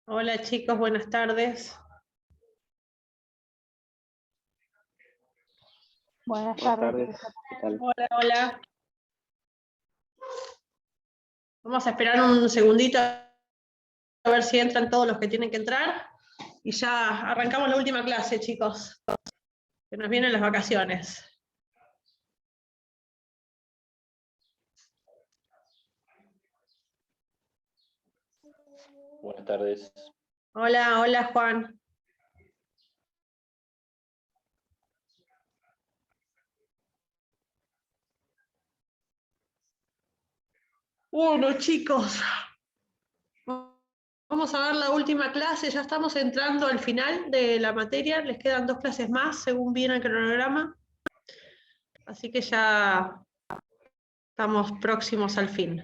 Hola chicos, buenas tardes. Buenas Buenas tardes. tardes, ¿qué tal? Hola, hola. Vamos a esperar un segundito a ver si entran todos los que tienen que entrar. Y ya arrancamos la última clase, chicos. Que nos vienen las vacaciones. Buenas tardes. Hola, hola Juan. Bueno, chicos. Vamos a ver la última clase. Ya estamos entrando al final de la materia. Les quedan 2 clases más, según viene el cronograma. Así que ya estamos próximos al fin.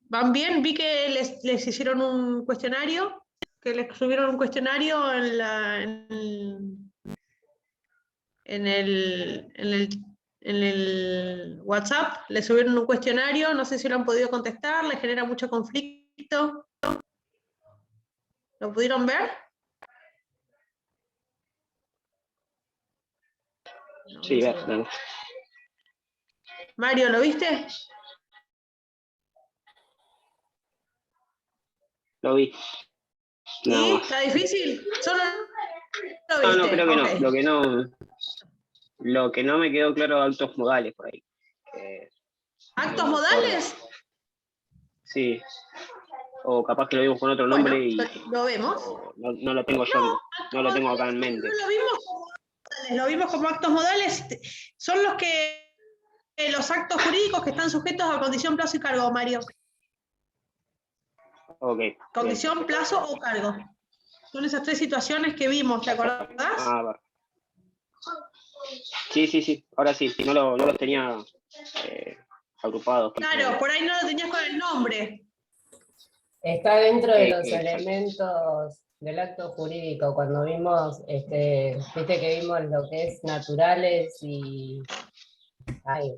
¿Van bien? Vi que les hicieron un cuestionario, que les subieron un cuestionario en el WhatsApp, les subieron un cuestionario, no sé si lo han podido contestar, les genera mucho conflicto. ¿Lo pudieron ver? No, Sí, no ver, sé. Mario, ¿lo viste? lo vi. Nada ¿Sí? más. ¿Está difícil? Solo lo No, viste. creo que no. Ok. Lo que no me quedó claro, actos modales por ahí. ¿Actos No me acuerdo. modales? Sí. O capaz que lo vimos con otro nombre Bueno, y lo vemos. no lo tengo yo, no lo tengo acá en mente. No lo vimos como actos modales, son los actos jurídicos que están sujetos a condición, plazo y cargo, Mario. Ok. Condición, Bien. plazo o cargo. Son esas 3 situaciones que vimos, ¿te acordás? Ah, va. Sí. Ahora sí, no los tenía agrupados. Claro, por ahí no lo tenías con el nombre. Está dentro de los Exacto. elementos del acto jurídico. Cuando vimos, viste que vimos lo que es naturales y,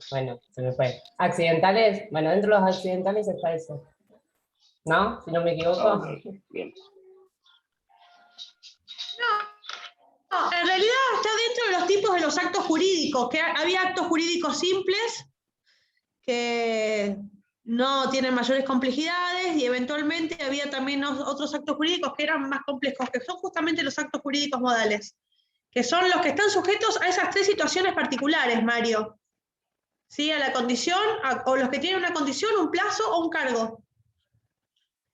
bueno, se me fue. Accidentales, bueno, dentro de los accidentales está eso. ¿No? Si no me equivoco. Ok, bien. No, en realidad está dentro de los tipos de los actos jurídicos, que había actos jurídicos simples, que no tienen mayores complejidades, y eventualmente había también otros actos jurídicos que eran más complejos, que son justamente los actos jurídicos modales, que son los que están sujetos a esas 3 situaciones particulares, Mario. ¿Sí? A la condición, o los que tienen una condición, un plazo o un cargo.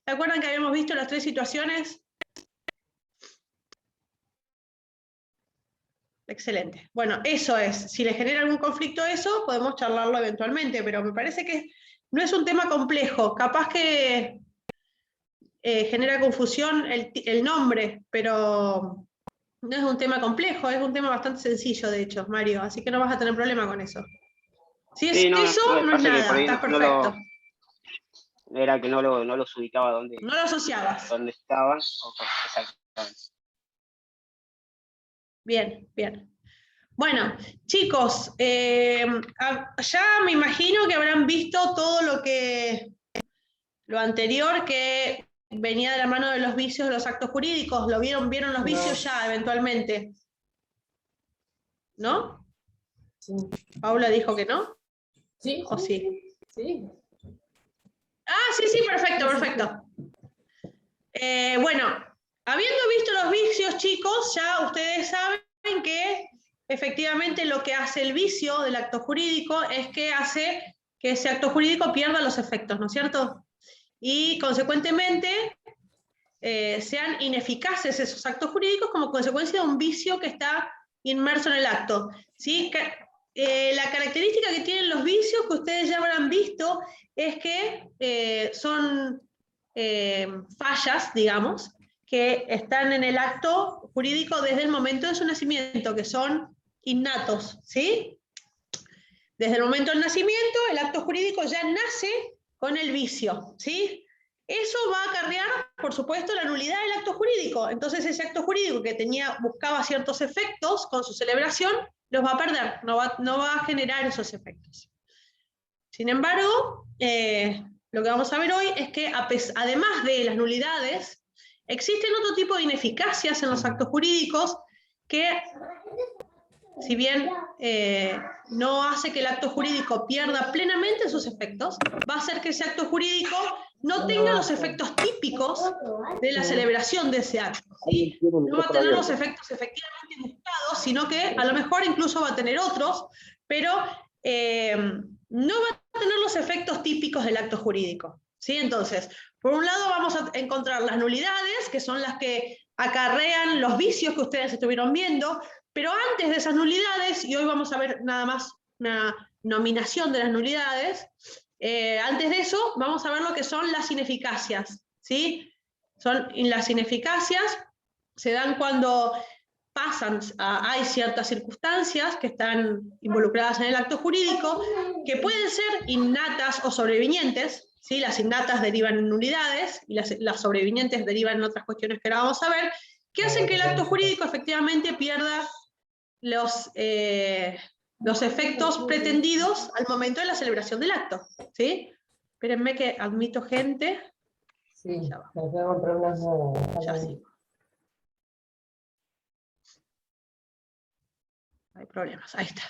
¿Se acuerdan que habíamos visto las 3 situaciones? Excelente. Bueno, eso es. Si le genera algún conflicto eso, podemos charlarlo eventualmente, pero me parece que no es un tema complejo. Capaz que genera confusión el nombre, pero no es un tema complejo, es un tema bastante sencillo, de hecho, Mario, así que no vas a tener problema con eso. Si es Sí, eso, no es pasa que por nada, ahí estás perfecto. era que no los ubicaba dónde No lo asociabas. estaban. Exactamente. Bien, bien. Bueno, chicos, ya me imagino que habrán visto todo lo anterior que venía de la mano de los vicios de los actos jurídicos. ¿Lo vieron? ¿Vieron los vicios ya eventualmente? ¿No? Sí. Paula dijo que no. Sí. ¿O sí? Sí. Sí, perfecto, perfecto. Bueno, habiendo visto los vicios, chicos, ya ustedes saben que efectivamente lo que hace el vicio del acto jurídico es que hace que ese acto jurídico pierda los efectos, ¿no es cierto? Y consecuentemente sean ineficaces esos actos jurídicos como consecuencia de un vicio que está inmerso en el acto. ¿Sí? La característica que tienen los vicios que ustedes ya habrán visto es que son fallas, digamos, que están en el acto jurídico desde el momento de su nacimiento, que son innatos, ¿sí? Desde el momento del nacimiento, el acto jurídico ya nace con el vicio, ¿sí? Eso va a acarrear, por supuesto, la nulidad del acto jurídico. Entonces, ese acto jurídico que buscaba ciertos efectos con su celebración, los va a perder, no va a generar esos efectos. Sin embargo, lo que vamos a ver hoy es que además de las nulidades, existen otro tipo de ineficacias en los actos jurídicos que, si bien no hace que el acto jurídico pierda plenamente sus efectos, va a hacer que ese acto jurídico no tenga los efectos típicos de la celebración de ese acto, ¿sí? No va a tener los efectos efectivamente buscados, sino que a lo mejor incluso va a tener otros, pero no va a tener los efectos típicos del acto jurídico, ¿sí? Entonces, por un lado vamos a encontrar las nulidades, que son las que acarrean los vicios que ustedes estuvieron viendo, pero antes de esas nulidades, y hoy vamos a ver nada más una nominación de las nulidades, antes de eso vamos a ver lo que son las ineficacias, ¿sí? Las ineficacias se dan cuando hay ciertas circunstancias que están involucradas en el acto jurídico, que pueden ser innatas o sobrevinientes, ¿sí? Las innatas derivan en nulidades, y las sobrevinientes derivan en otras cuestiones que ahora vamos a ver, que hacen que el acto jurídico efectivamente pierda los efectos pretendidos al momento de la celebración del acto, ¿sí? Espérenme que admito gente. Sí, me voy a comprar unas nuevas. Ya sí. Hay problemas, ahí está.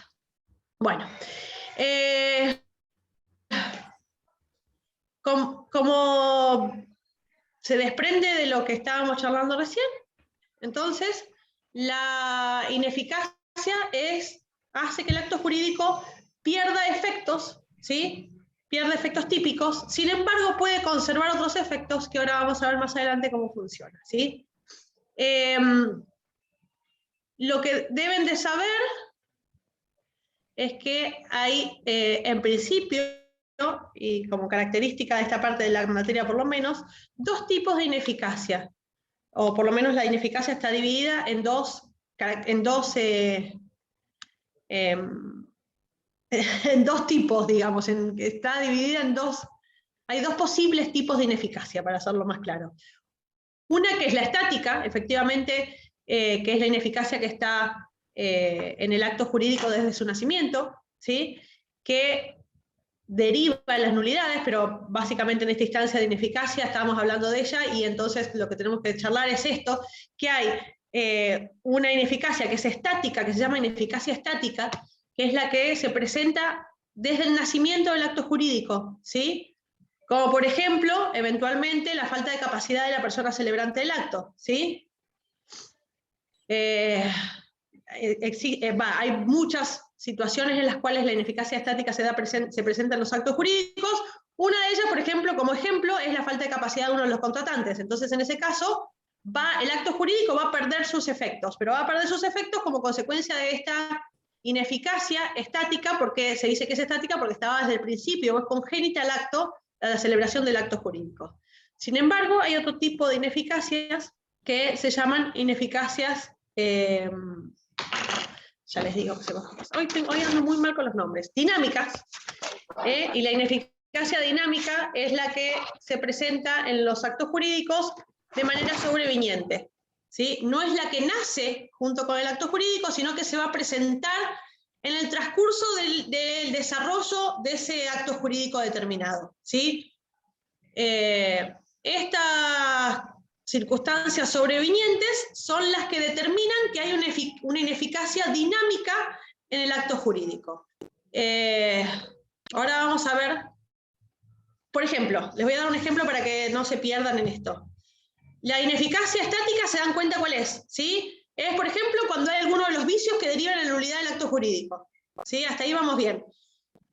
Bueno. Como se desprende de lo que estábamos charlando recién, entonces la ineficacia hace que el acto jurídico pierda efectos, ¿sí? Pierde efectos típicos, sin embargo puede conservar otros efectos que ahora vamos a ver más adelante cómo funciona, ¿sí? Lo que deben de saber es que hay, en principio, y como característica de esta parte de la materia por lo menos, dos tipos de ineficacia, o por lo menos la ineficacia está dividida en dos tipos, digamos, está dividida en dos, hay dos posibles tipos de ineficacia, para hacerlo más claro. Una que es la estática, efectivamente, que es la ineficacia que está en el acto jurídico desde su nacimiento, ¿sí? Que deriva en las nulidades, pero básicamente en esta instancia de ineficacia estamos hablando de ella, y entonces lo que tenemos que charlar es esto, que hay una ineficacia que es estática, que se llama ineficacia estática, que es la que se presenta desde el nacimiento del acto jurídico, ¿sí? Como por ejemplo, eventualmente, la falta de capacidad de la persona celebrante del acto, ¿sí? Hay muchas situaciones en las cuales la ineficacia estática se presenta en los actos jurídicos. Una de ellas, por ejemplo, como ejemplo, es la falta de capacidad de uno de los contratantes. Entonces, en ese caso, el acto jurídico va a perder sus efectos, pero va a perder sus efectos como consecuencia de esta ineficacia estática, porque se dice que es estática porque estaba desde el principio, es congénita al acto, a la celebración del acto jurídico. Sin embargo, hay otro tipo de ineficacias que se llaman ineficacias, ya les digo que hoy ando muy mal con los nombres, dinámicas, y la ineficacia dinámica es la que se presenta en los actos jurídicos de manera sobreviniente, ¿sí? No es la que nace junto con el acto jurídico, sino que se va a presentar en el transcurso del desarrollo de ese acto jurídico determinado, ¿sí? Estas circunstancias sobrevinientes son las que determinan que hay una ineficacia dinámica en el acto jurídico. Ahora vamos a ver, por ejemplo, les voy a dar un ejemplo para que no se pierdan en esto. La ineficacia estática, ¿se dan cuenta cuál es? ¿Sí? Es, por ejemplo, cuando hay alguno de los vicios que derivan en la nulidad del acto jurídico, ¿sí? Hasta ahí vamos bien.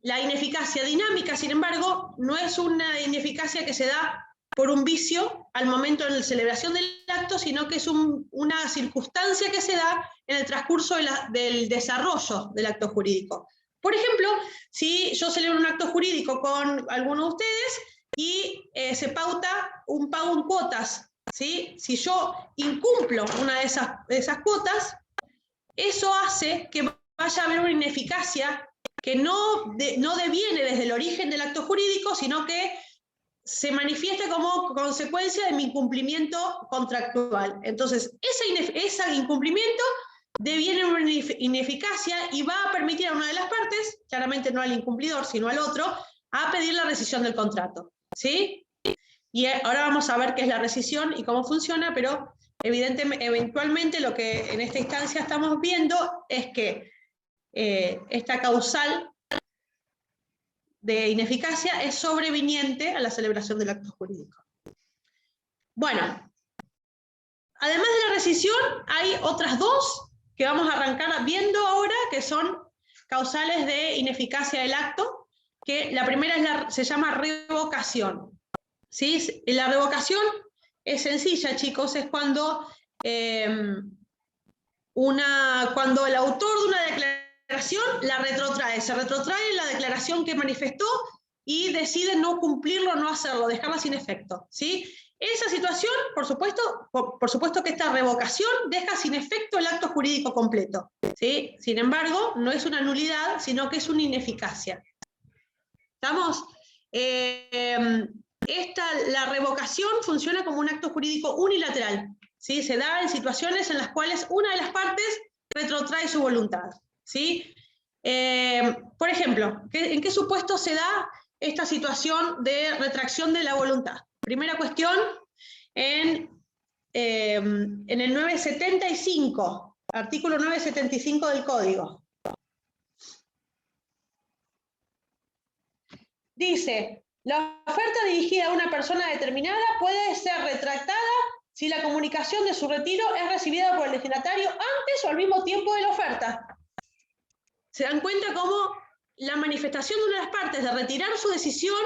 La ineficacia dinámica, sin embargo, no es una ineficacia que se da por un vicio al momento de la celebración del acto, sino que es una circunstancia que se da en el transcurso del desarrollo del acto jurídico. Por ejemplo, si yo celebro un acto jurídico con alguno de ustedes y se pauta un pago en cuotas, ¿sí? Si yo incumplo una de esas cuotas, eso hace que vaya a haber una ineficacia que no deviene desde el origen del acto jurídico, sino que se manifiesta como consecuencia de mi incumplimiento contractual. Entonces, ese incumplimiento deviene en una ineficacia y va a permitir a una de las partes, claramente no al incumplidor, sino al otro, a pedir la rescisión del contrato, ¿sí? Y ahora vamos a ver qué es la rescisión y cómo funciona, pero eventualmente lo que en esta instancia estamos viendo es que esta causal de ineficacia es sobreviniente a la celebración del acto jurídico. Bueno, además de la rescisión, hay otras dos que vamos a arrancar viendo ahora, que son causales de ineficacia del acto, que la primera se llama revocación. ¿Sí? La revocación es sencilla, chicos, es cuando, cuando el autor de una declaración la retrotrae, se retrotrae la declaración que manifestó y decide no cumplirlo, no hacerlo, dejarla sin efecto, ¿sí? Esa situación, por supuesto que esta revocación deja sin efecto el acto jurídico completo, ¿sí? Sin embargo, no es una nulidad, sino que es una ineficacia. ¿Estamos? La revocación funciona como un acto jurídico unilateral, ¿sí? Se da en situaciones en las cuales una de las partes retrotrae su voluntad, ¿sí? Por ejemplo, ¿en qué supuesto se da esta situación de retracción de la voluntad? Primera cuestión, en el 975, artículo 975 del Código. Dice, la oferta dirigida a una persona determinada puede ser retractada si la comunicación de su retiro es recibida por el destinatario antes o al mismo tiempo de la oferta. ¿Se dan cuenta cómo la manifestación de una de las partes de retirar su decisión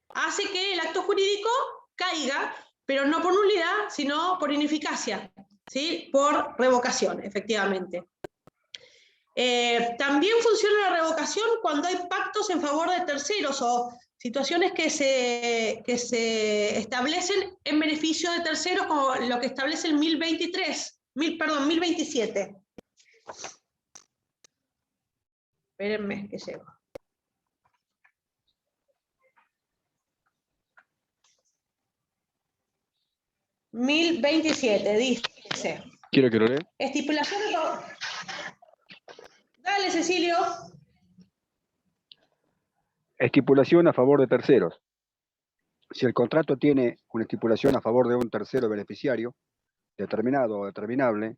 hace que el acto jurídico caiga, pero no por nulidad, sino por ineficacia, ¿sí? Por revocación, efectivamente. También funciona la revocación cuando hay pactos en favor de terceros o situaciones que se establecen en beneficio de terceros, como lo que establece el 1027. Espérenme que llego. Dice. ¿Quiere que lo lea? Estipulación de... Dale, Cecilio. Estipulación a favor de terceros. Si el contrato tiene una estipulación a favor de un tercero beneficiario, determinado o determinable,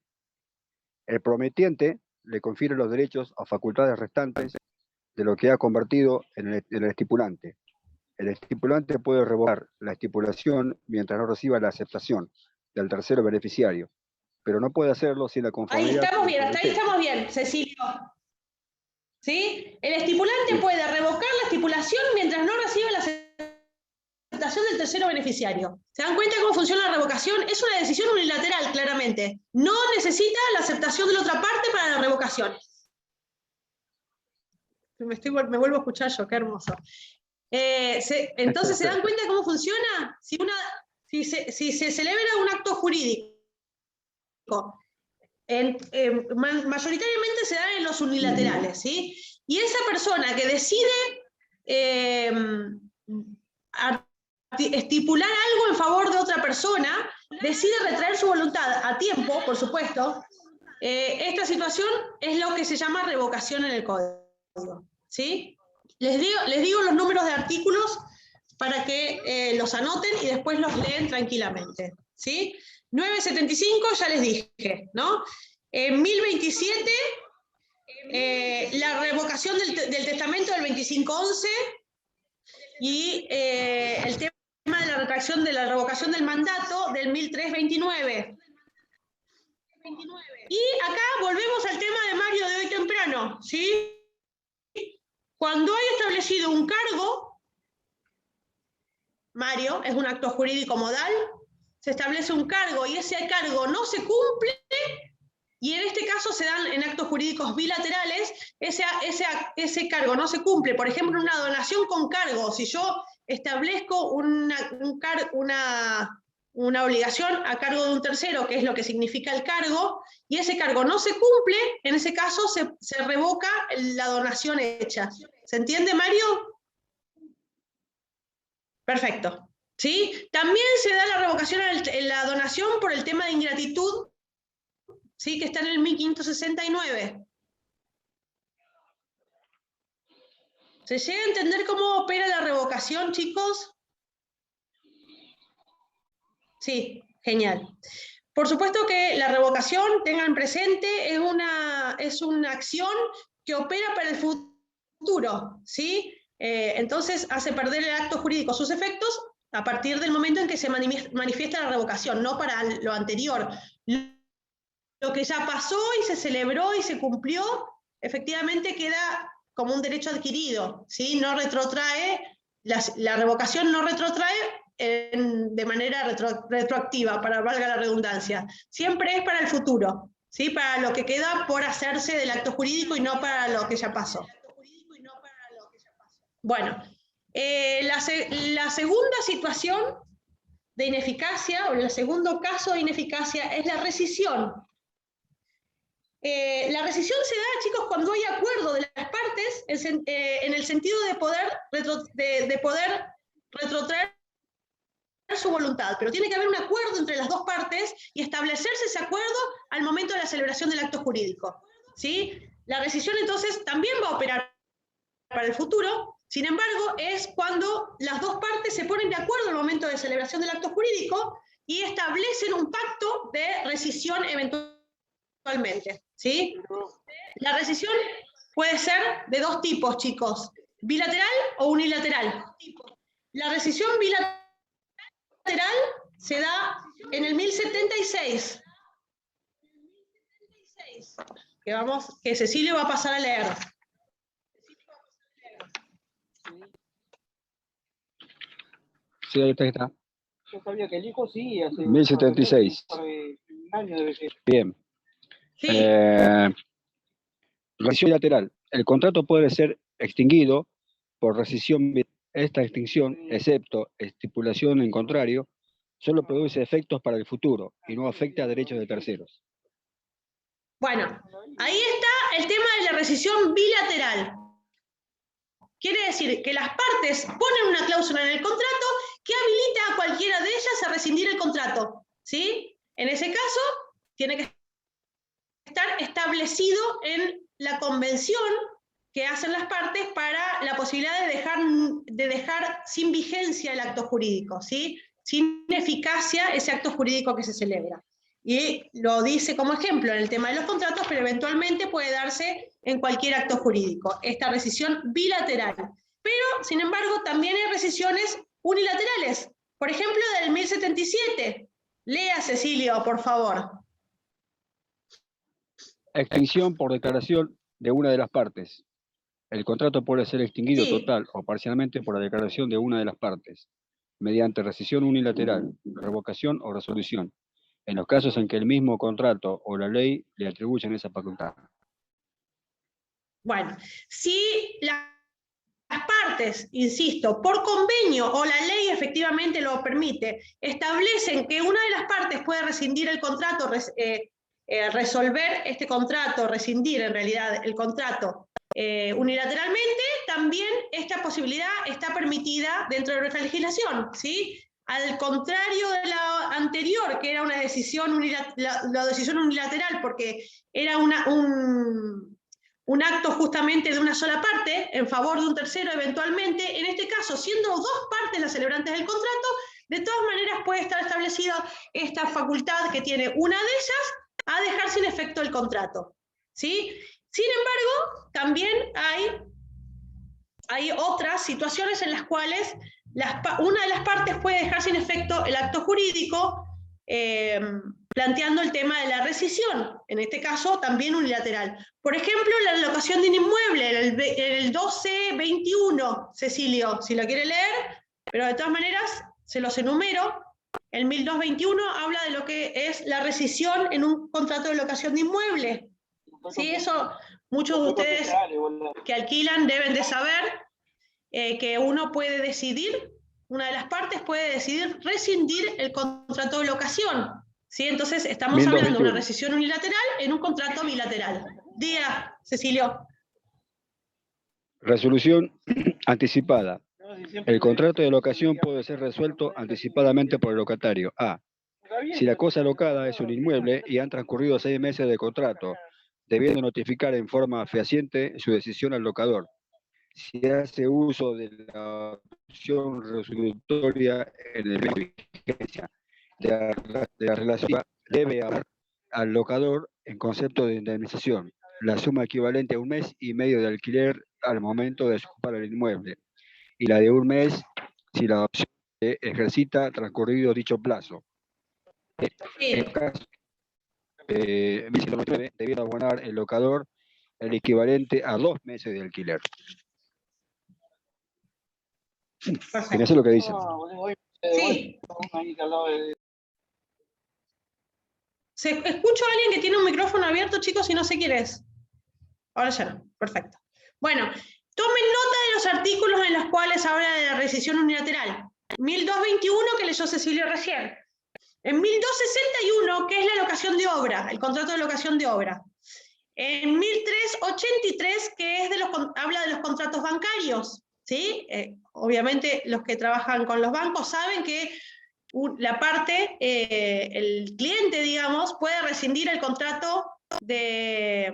el prometiente le confiere los derechos o facultades restantes de lo que ha convertido en el estipulante. El estipulante puede revocar la estipulación mientras no reciba la aceptación del tercero beneficiario, pero no puede hacerlo sin la conformidad. Ahí estamos bien, hasta ahí estamos bien, Cecilio. ¿Sí? El estipulante puede revocar la estipulación mientras no reciba la aceptación del tercero beneficiario. ¿Se dan cuenta cómo funciona la revocación? Es una decisión unilateral, claramente. No necesita la aceptación de la otra parte para la revocación. Me vuelvo a escuchar yo, qué hermoso. Entonces, ¿se dan cuenta cómo funciona? Si se celebra un acto jurídico, mayoritariamente se dan en los unilaterales, ¿sí? Y esa persona que decide estipular algo en favor de otra persona, decide retraer su voluntad a tiempo, por supuesto. Esta situación es lo que se llama revocación en el código, ¿sí? Les digo los números de artículos para que los anoten y después los leen tranquilamente, ¿sí? 975 ya les dije, ¿no? 1027, la revocación del testamento del 2511 y el tema de la retracción de la revocación del mandato del 1329. Y acá volvemos al tema de Mario de hoy temprano, ¿sí? Cuando hay establecido un cargo, Mario, es un acto jurídico modal, se establece un cargo y ese cargo no se cumple, y en este caso se dan en actos jurídicos bilaterales, ese cargo no se cumple. Por ejemplo, una donación con cargo, si yo establezco una obligación a cargo de un tercero, que es lo que significa el cargo, y ese cargo no se cumple, en ese caso se revoca la donación hecha. ¿Se entiende, Mario? Perfecto. ¿Sí? También se da la revocación en la donación por el tema de ingratitud, ¿sí? Que está en el 1569. ¿Se llega a entender cómo opera la revocación, chicos? Sí, genial. Por supuesto que la revocación, tengan presente, es una acción que opera para el futuro, ¿sí? Entonces hace perder el acto jurídico sus efectos a partir del momento en que se manifiesta la revocación, no para lo anterior. Lo que ya pasó y se celebró y se cumplió, efectivamente queda como un derecho adquirido, ¿sí? No retrotrae, la revocación no retrotrae de manera retroactiva, para valga la redundancia. Siempre es para el futuro, ¿sí? Para lo que queda por hacerse del acto jurídico y no para lo que ya pasó. Bueno, la segunda situación de ineficacia, o el segundo caso de ineficacia, es la rescisión. La rescisión se da, chicos, cuando hay acuerdo de las partes en el sentido de poder retrotraer su voluntad, pero tiene que haber un acuerdo entre las dos partes y establecerse ese acuerdo al momento de la celebración del acto jurídico, ¿sí? La rescisión entonces también va a operar para el futuro, sin embargo, es cuando las dos partes se ponen de acuerdo al momento de celebración del acto jurídico y establecen un pacto de rescisión eventualmente, ¿sí? La rescisión puede ser de dos tipos, chicos, bilateral o unilateral. La rescisión bilateral se da en el 1076. Que Cecilio va a pasar a leer. Sí, ahí está. Yo sabía que el hijo sí hace 1076. un año debe ser. Bien. Sí. Rescisión bilateral. El contrato puede ser extinguido por rescisión. Esta extinción, excepto estipulación en contrario, solo produce efectos para el futuro y no afecta a derechos de terceros. Bueno, ahí está el tema de la rescisión bilateral. Quiere decir que las partes ponen una cláusula en el contrato que habilita a cualquiera de ellas a rescindir el contrato, ¿sí? En ese caso, tiene que estar establecido en la convención que hacen las partes para la posibilidad de dejar sin vigencia el acto jurídico, ¿sí? Sin eficacia ese acto jurídico que se celebra. Y lo dice como ejemplo en el tema de los contratos, pero eventualmente puede darse en cualquier acto jurídico, esta rescisión bilateral. Pero, sin embargo, también hay rescisiones unilaterales. Por ejemplo, del 1077. Lea, Cecilio, por favor. Extinción por declaración de una de las partes. El contrato puede ser extinguido total o parcialmente por la declaración de una de las partes, mediante rescisión unilateral, revocación o resolución, en los casos en que el mismo contrato o la ley le atribuyen esa facultad. Bueno, si las partes, insisto, por convenio o la ley efectivamente lo permite, establecen que una de las partes puede rescindir el contrato, resolver este contrato, rescindir en realidad el contrato unilateralmente, también esta posibilidad está permitida dentro de nuestra legislación, ¿sí? Al contrario de la anterior, que era una decisión la decisión unilateral, porque era un acto justamente de una sola parte en favor de un tercero eventualmente, en este caso, siendo dos partes las celebrantes del contrato, de todas maneras puede estar establecida esta facultad que tiene una de ellas a dejar sin efecto el contrato, ¿sí? Sin embargo, también hay otras situaciones en las cuales una de las partes puede dejar sin efecto el acto jurídico, planteando el tema de la rescisión, en este caso también unilateral. Por ejemplo, la locación de un inmueble, el 1221, Cecilio, si lo quiere leer, pero de todas maneras se los enumero. El 1221 habla de lo que es la rescisión en un contrato de locación de inmueble. Sí, eso muchos de ustedes que alquilan deben de saber, que uno puede decidir, una de las partes puede decidir rescindir el contrato de locación, ¿sí? Entonces estamos hablando de una rescisión unilateral en un contrato bilateral. Diga, Cecilio. Resolución anticipada. El contrato de locación puede ser resuelto anticipadamente por el locatario. A. Si la cosa locada es un inmueble y han transcurrido 6 meses de contrato, debiendo notificar en forma fehaciente su decisión al locador. Si hace uso de la opción resolutoria en el de vigencia, de la relación debe haber al locador en concepto de indemnización la suma equivalente a 1 mes y medio de alquiler al momento de desocupar el inmueble, y la de 1 mes si la opción se ejercita transcurrido dicho plazo. En el caso 1199, debiera abonar el locador el equivalente a 2 meses de alquiler. Perfecto. Eso es lo que dicen. Sí. Escucho a alguien que tiene un micrófono abierto, chicos, si no sé quién es. Ahora ya no. Perfecto. Bueno, tomen nota de los artículos en los cuales habla de la rescisión unilateral. 1221, que leyó Cecilia recién. En 1261, que es la locación de obra, el contrato de locación de obra. En 1383, que es habla de los contratos bancarios. ¿Sí? Obviamente los que trabajan con los bancos saben que la parte, el cliente, digamos, puede rescindir el contrato de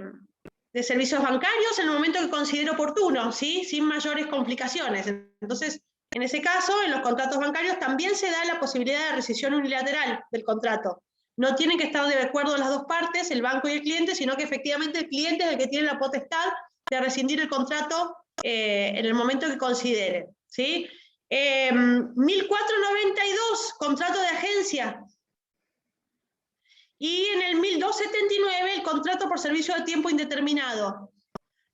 servicios bancarios en el momento que considere oportuno, ¿sí? Sin mayores complicaciones. Entonces, en ese caso, en los contratos bancarios también se da la posibilidad de rescisión unilateral del contrato. No tienen que estar de acuerdo las dos partes, el banco y el cliente, sino que efectivamente el cliente es el que tiene la potestad de rescindir el contrato en el momento que considere, ¿sí? 1492, contrato de agencia. Y en el 1279, el contrato por servicio de tiempo indeterminado.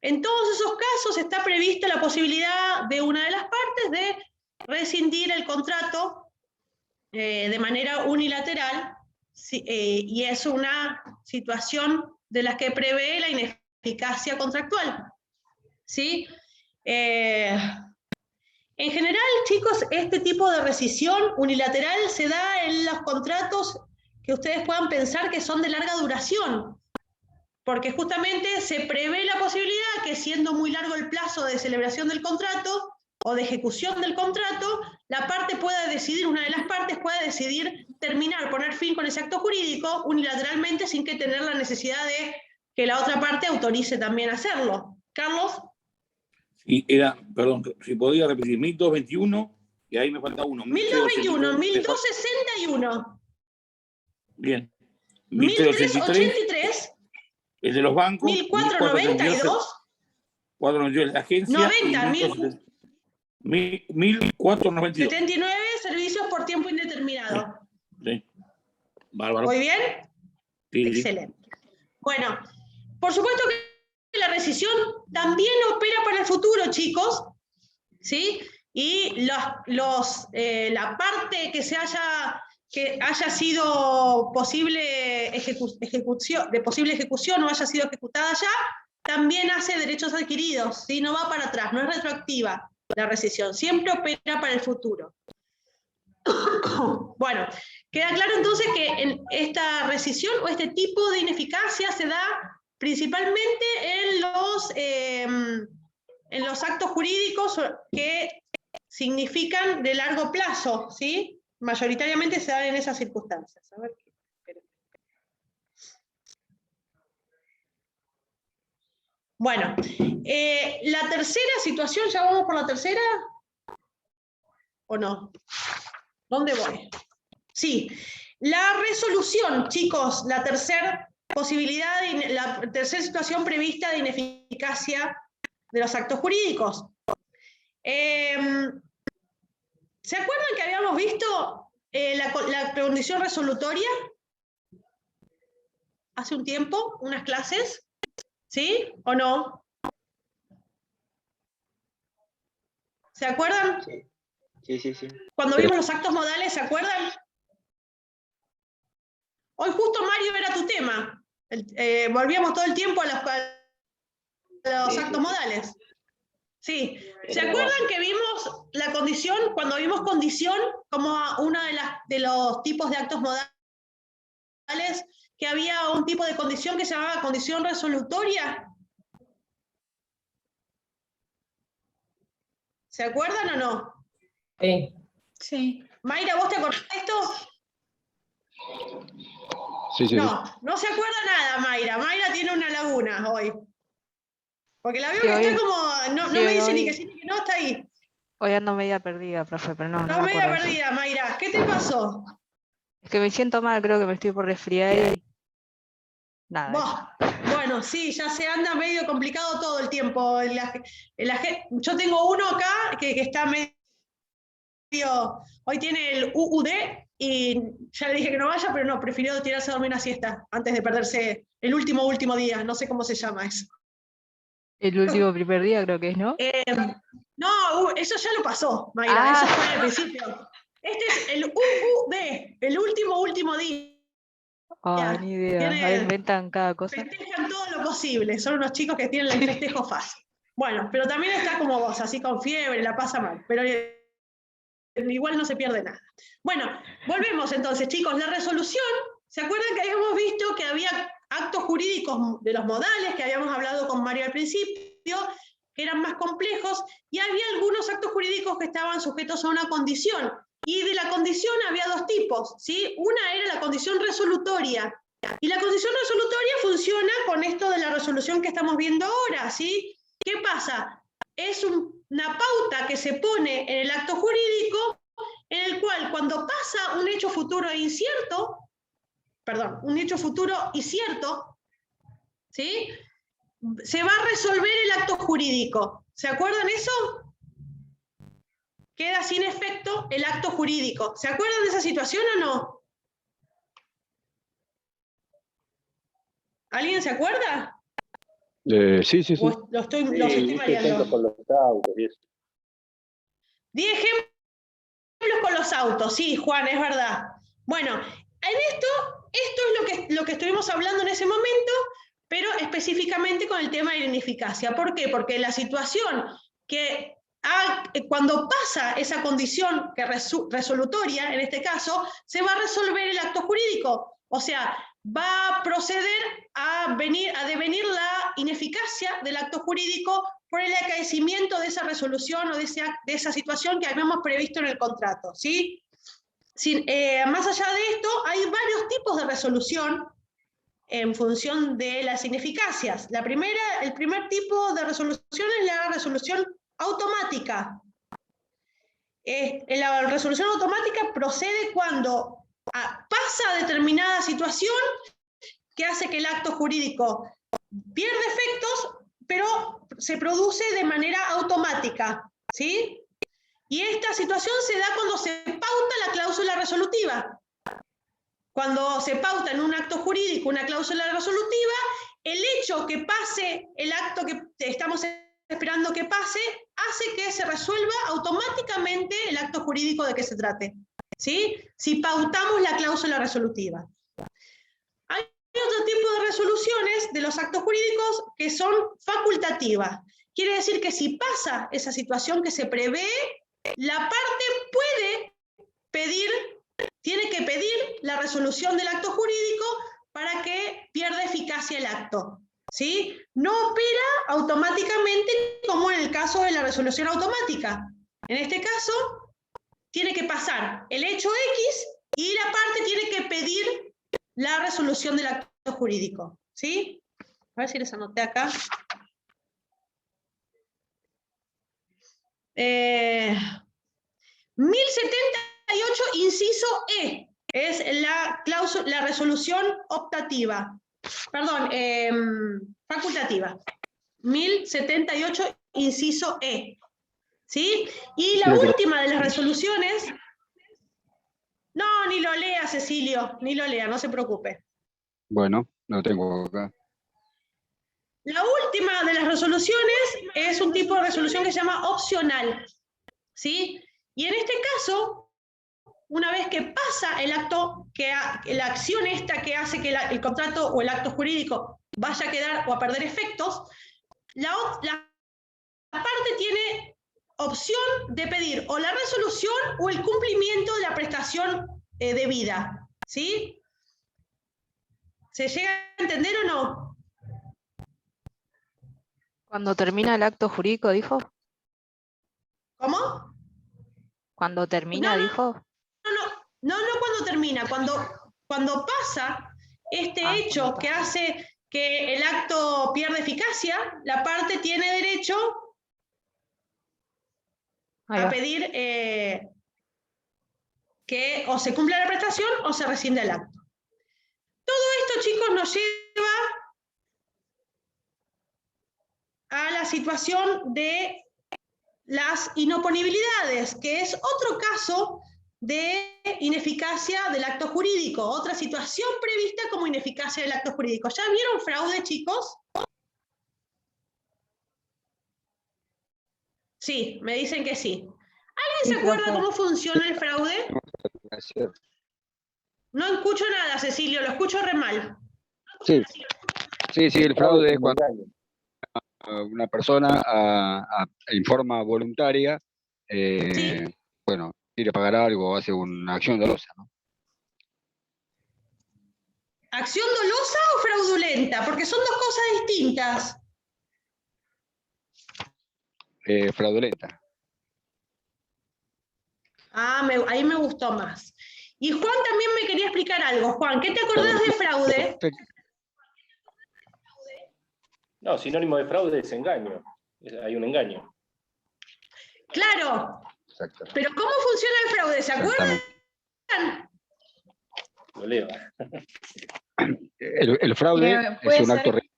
En todos esos casos está prevista la posibilidad de una de las partes de rescindir el contrato de manera unilateral, y es una situación de las que prevé la ineficacia contractual. ¿Sí? En general, chicos, este tipo de rescisión unilateral se da en los contratos que ustedes puedan pensar que son de larga duración, porque justamente se prevé la posibilidad que, siendo muy largo el plazo de celebración del contrato o de ejecución del contrato, la parte pueda decidir, una de las partes pueda decidir terminar, poner fin con ese acto jurídico unilateralmente sin que tener la necesidad de que la otra parte autorice también hacerlo. Carlos. Y era, perdón, si podía repetir, 1221, y ahí me falta uno. 1221, 1261. Bien. 1383. El de los bancos. 1492. 492 la agencia. 1492. 79, servicios por tiempo indeterminado. Sí. Bárbaro. ¿Muy bien? Sí, excelente. Sí. Bueno, por supuesto que la rescisión también opera para el futuro, chicos, ¿sí? Y la parte que haya sido posible ejecución o haya sido ejecutada ya, también hace derechos adquiridos, ¿sí? No va para atrás, no es retroactiva la rescisión, siempre opera para el futuro. Bueno, queda claro entonces que en esta rescisión o este tipo de ineficacia se da principalmente en los actos jurídicos que significan de largo plazo, ¿sí? Mayoritariamente se dan en esas circunstancias. A ver, bueno, la tercera situación, ¿ya vamos por la tercera? ¿O no? ¿Dónde voy? Sí, la resolución, chicos, la tercera posibilidad, la tercera situación prevista de ineficacia de los actos jurídicos. ¿Se acuerdan que habíamos visto la condición resolutoria? Hace un tiempo, unas clases, ¿sí? ¿O no? ¿Se acuerdan? Sí. Cuando vimos los actos modales, ¿se acuerdan? Hoy justo, Mario, era tu tema. Volvíamos todo el tiempo a los actos modales. Sí. ¿Se acuerdan que vimos la condición, cuando vimos condición como uno de los tipos de actos modales, que había un tipo de condición que se llamaba condición resolutoria? ¿Se acuerdan o no? Sí. Sí. Mayra, ¿vos te acordás de esto? Sí. No se acuerda nada, Mayra. Mayra tiene una laguna hoy. Porque la veo Sí, que hoy, está como, no sí, me dice hoy, ni que sí ni que no, está ahí. Hoy ando media perdida, profe, pero no me Está media acuerdo. perdida, Mayra. ¿Qué te pasó? Es que me siento mal, creo que me estoy por resfriar y nada. Bueno, sí, ya se anda medio complicado todo el tiempo. Yo tengo uno acá que está medio, hoy tiene el UUD y ya le dije que no vaya, pero no, prefirió tirarse a dormir una siesta antes de perderse el último día, no sé cómo se llama eso. El último primer día creo que es, ¿no? No, eso ya lo pasó, Mayra, eso fue al principio. Este es el UUD, el último día. Ah, ni idea. Ahora inventan cada cosa. Festejan todo lo posible, son unos chicos que tienen el festejo fácil. Bueno, pero también está como vos, así con fiebre, la pasa mal, pero igual no se pierde nada. Bueno, volvemos entonces, chicos. La resolución, ¿se acuerdan que habíamos visto que había actos jurídicos de los modales, que habíamos hablado con Mario al principio, que eran más complejos, y había algunos actos jurídicos que estaban sujetos a una condición? Y de la condición había dos tipos, ¿sí? Una era la condición resolutoria, y la condición resolutoria funciona con esto de la resolución que estamos viendo ahora, ¿sí? ¿Qué pasa? Es una pauta que se pone en el acto jurídico en el cual cuando pasa un hecho futuro e incierto, perdón, un hecho futuro y cierto, ¿sí? Se va a resolver el acto jurídico. ¿Se acuerdan eso? Queda sin efecto el acto jurídico. ¿Se acuerdan de esa situación o no? ¿Alguien se acuerda? Sí. ¿O los estoy mareando? Con los autos y eso. Di ejemplos con los autos, sí, Juan, es verdad. Bueno, en esto es lo que estuvimos hablando en ese momento, pero específicamente con el tema de la ineficacia. ¿Por qué? Porque la situación que cuando pasa esa condición resolutoria, en este caso, se va a resolver el acto jurídico. O sea, va a proceder a devenir la ineficacia del acto jurídico por el acaecimiento de esa resolución o de esa situación que habíamos previsto en el contrato, ¿sí? Más allá de esto, hay varios tipos de resolución en función de las ineficacias. El primer tipo de resolución es la resolución automática. La resolución automática procede cuando pasa determinada situación que hace que el acto jurídico pierde efectos, pero se produce de manera automática, ¿sí? Y esta situación se da cuando se pauta la cláusula resolutiva. Cuando se pauta en un acto jurídico una cláusula resolutiva, el hecho que pase el acto que estamos esperando que pase, hace que se resuelva automáticamente el acto jurídico de que se trate, ¿sí? Si pautamos la cláusula resolutiva. Hay otro tipo de resoluciones de los actos jurídicos que son facultativas. Quiere decir que si pasa esa situación que se prevé, la parte tiene que pedir la resolución del acto jurídico para que pierda eficacia el acto, ¿sí? No opera automáticamente como en el caso de la resolución automática. En este caso, tiene que pasar el hecho X y la parte tiene que pedir la resolución del acto jurídico, ¿sí? A ver si les anoté acá. 1078, inciso E, es la resolución optativa, perdón, facultativa. 1078, inciso E, ¿sí? Y la última de las resoluciones, no, ni lo lea, Cecilio, ni lo lea, no se preocupe. Bueno, lo tengo acá. La última de las resoluciones es un tipo de resolución que se llama opcional, ¿sí? Y en este caso, una vez que pasa el acto, la acción esta que hace que el contrato o el acto jurídico vaya a quedar o a perder efectos, la parte tiene opción de pedir o la resolución o el cumplimiento de la prestación debida, ¿sí? ¿Se llega a entender o no? Cuando termina el acto jurídico, dijo. ¿Cómo? Cuando termina, dijo. No cuando termina, cuando pasa este hecho que hace que el acto pierda eficacia, la parte tiene derecho a pedir que o se cumple la prestación o se rescinde el acto. Todo esto, chicos, nos lleva a la situación de las inoponibilidades, que es otro caso de ineficacia del acto jurídico, otra situación prevista como ineficacia del acto jurídico. ¿Ya vieron fraude, chicos? Sí, me dicen que sí. ¿Alguien se acuerda cómo funciona el fraude? No escucho nada, Cecilio, lo escucho re mal. Sí, el fraude es cuando una persona en forma voluntaria, ¿Sí? bueno, quiere pagar algo o hace una acción dolosa, ¿no? ¿Acción dolosa o fraudulenta? Porque son dos cosas distintas. Fraudulenta. Ah, ahí me gustó más. Y Juan también me quería explicar algo. Juan, ¿qué te acordás de fraude? No, sinónimo de fraude es engaño. Hay un engaño. Claro. Exacto. Pero ¿cómo funciona el fraude? ¿Se acuerdan? Lo leo. El fraude es un acto real.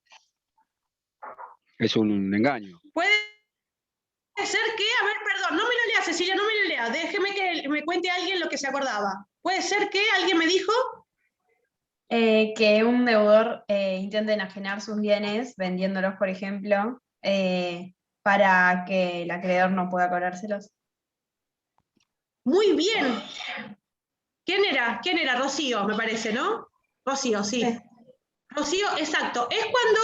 Es un engaño. Puede ser que, a ver, perdón, no me lo lea, Cecilia, no me lo lea. Déjeme que me cuente alguien lo que se acordaba. Puede ser que alguien me dijo que un deudor intente enajenar sus bienes vendiéndolos, por ejemplo, para que el acreedor no pueda cobrárselos. Muy bien. ¿Quién era? ¿Quién era? Rocío, me parece, ¿no? Rocío, sí. Rocío, exacto. Es cuando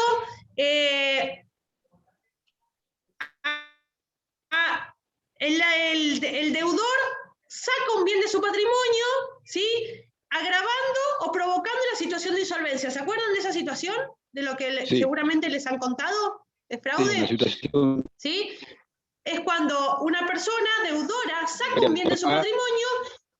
el deudor saca un bien de su patrimonio, ¿sí? Agravando o provocando la situación de insolvencia. ¿Se acuerdan de esa situación? De lo que Sí. seguramente les han contado, de fraude. Sí, una situación... ¿Sí? Es cuando una persona deudora saca un bien de su patrimonio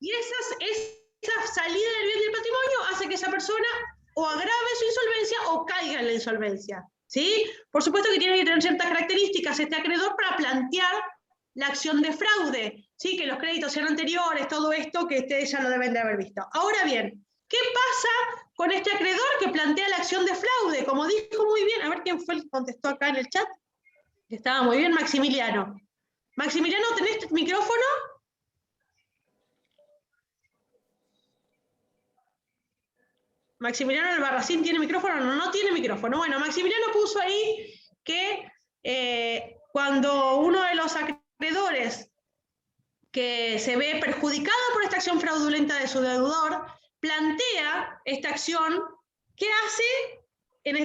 y esa salida del bien del patrimonio hace que esa persona o agrave su insolvencia o caiga en la insolvencia. ¿Sí? Por supuesto que tiene que tener ciertas características este acreedor para plantear la acción de fraude, ¿sí? Que los créditos sean anteriores, todo esto que ustedes ya lo deben de haber visto. Ahora bien, ¿qué pasa con este acreedor que plantea la acción de fraude? Como dijo muy bien, a ver quién fue el que contestó acá en el chat, que estaba muy bien, Maximiliano. Maximiliano, ¿tenés micrófono? Maximiliano Albarracín tiene micrófono, no tiene micrófono. Bueno, Maximiliano puso ahí que cuando uno de los acreedores que se ve perjudicado por esta acción fraudulenta de su deudor, plantea esta acción, ¿qué hace? En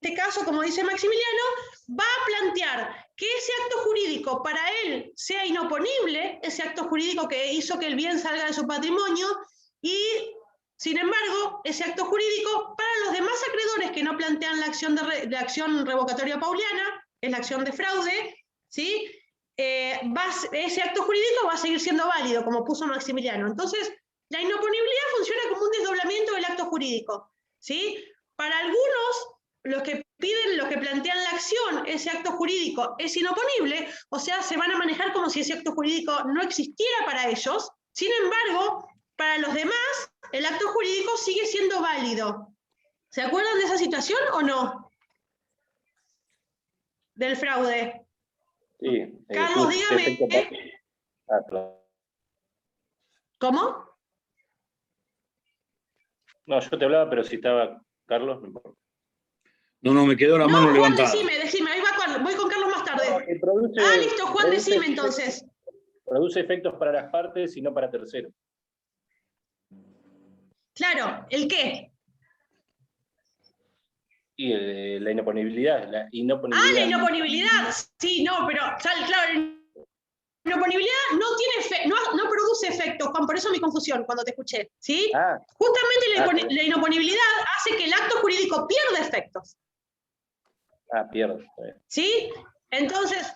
este caso, como dice Maximiliano, va a plantear que ese acto jurídico para él sea inoponible, ese acto jurídico que hizo que el bien salga de su patrimonio, y sin embargo, ese acto jurídico para los demás acreedores que no plantean la acción revocatoria pauliana, es la acción de fraude, ¿sí? Ese acto jurídico va a seguir siendo válido, como puso Maximiliano. Entonces, la inoponibilidad funciona como un desdoblamiento del acto jurídico, ¿sí? Para algunos, los que plantean la acción, ese acto jurídico es inoponible, o sea, se van a manejar como si ese acto jurídico no existiera para ellos. Sin embargo, para los demás, el acto jurídico sigue siendo válido. ¿Se acuerdan de esa situación o no? Del fraude. Sí. Carlos, dígame. ¿Cómo? No, yo te hablaba, pero si estaba Carlos, no importa. No, me quedó la mano Juan, levantada. decime, ahí voy con Carlos más tarde. No, listo, Juan, decime entonces. Produce efectos para las partes y no para terceros. Claro, ¿el qué? Y la inoponibilidad. La inoponibilidad. La inoponibilidad. Sí, no, pero claro, la inoponibilidad no produce efectos, Juan, por eso mi confusión cuando te escuché, ¿sí? Justamente la inoponibilidad hace que el acto jurídico pierda efectos. Pierde. ¿Sí? Entonces,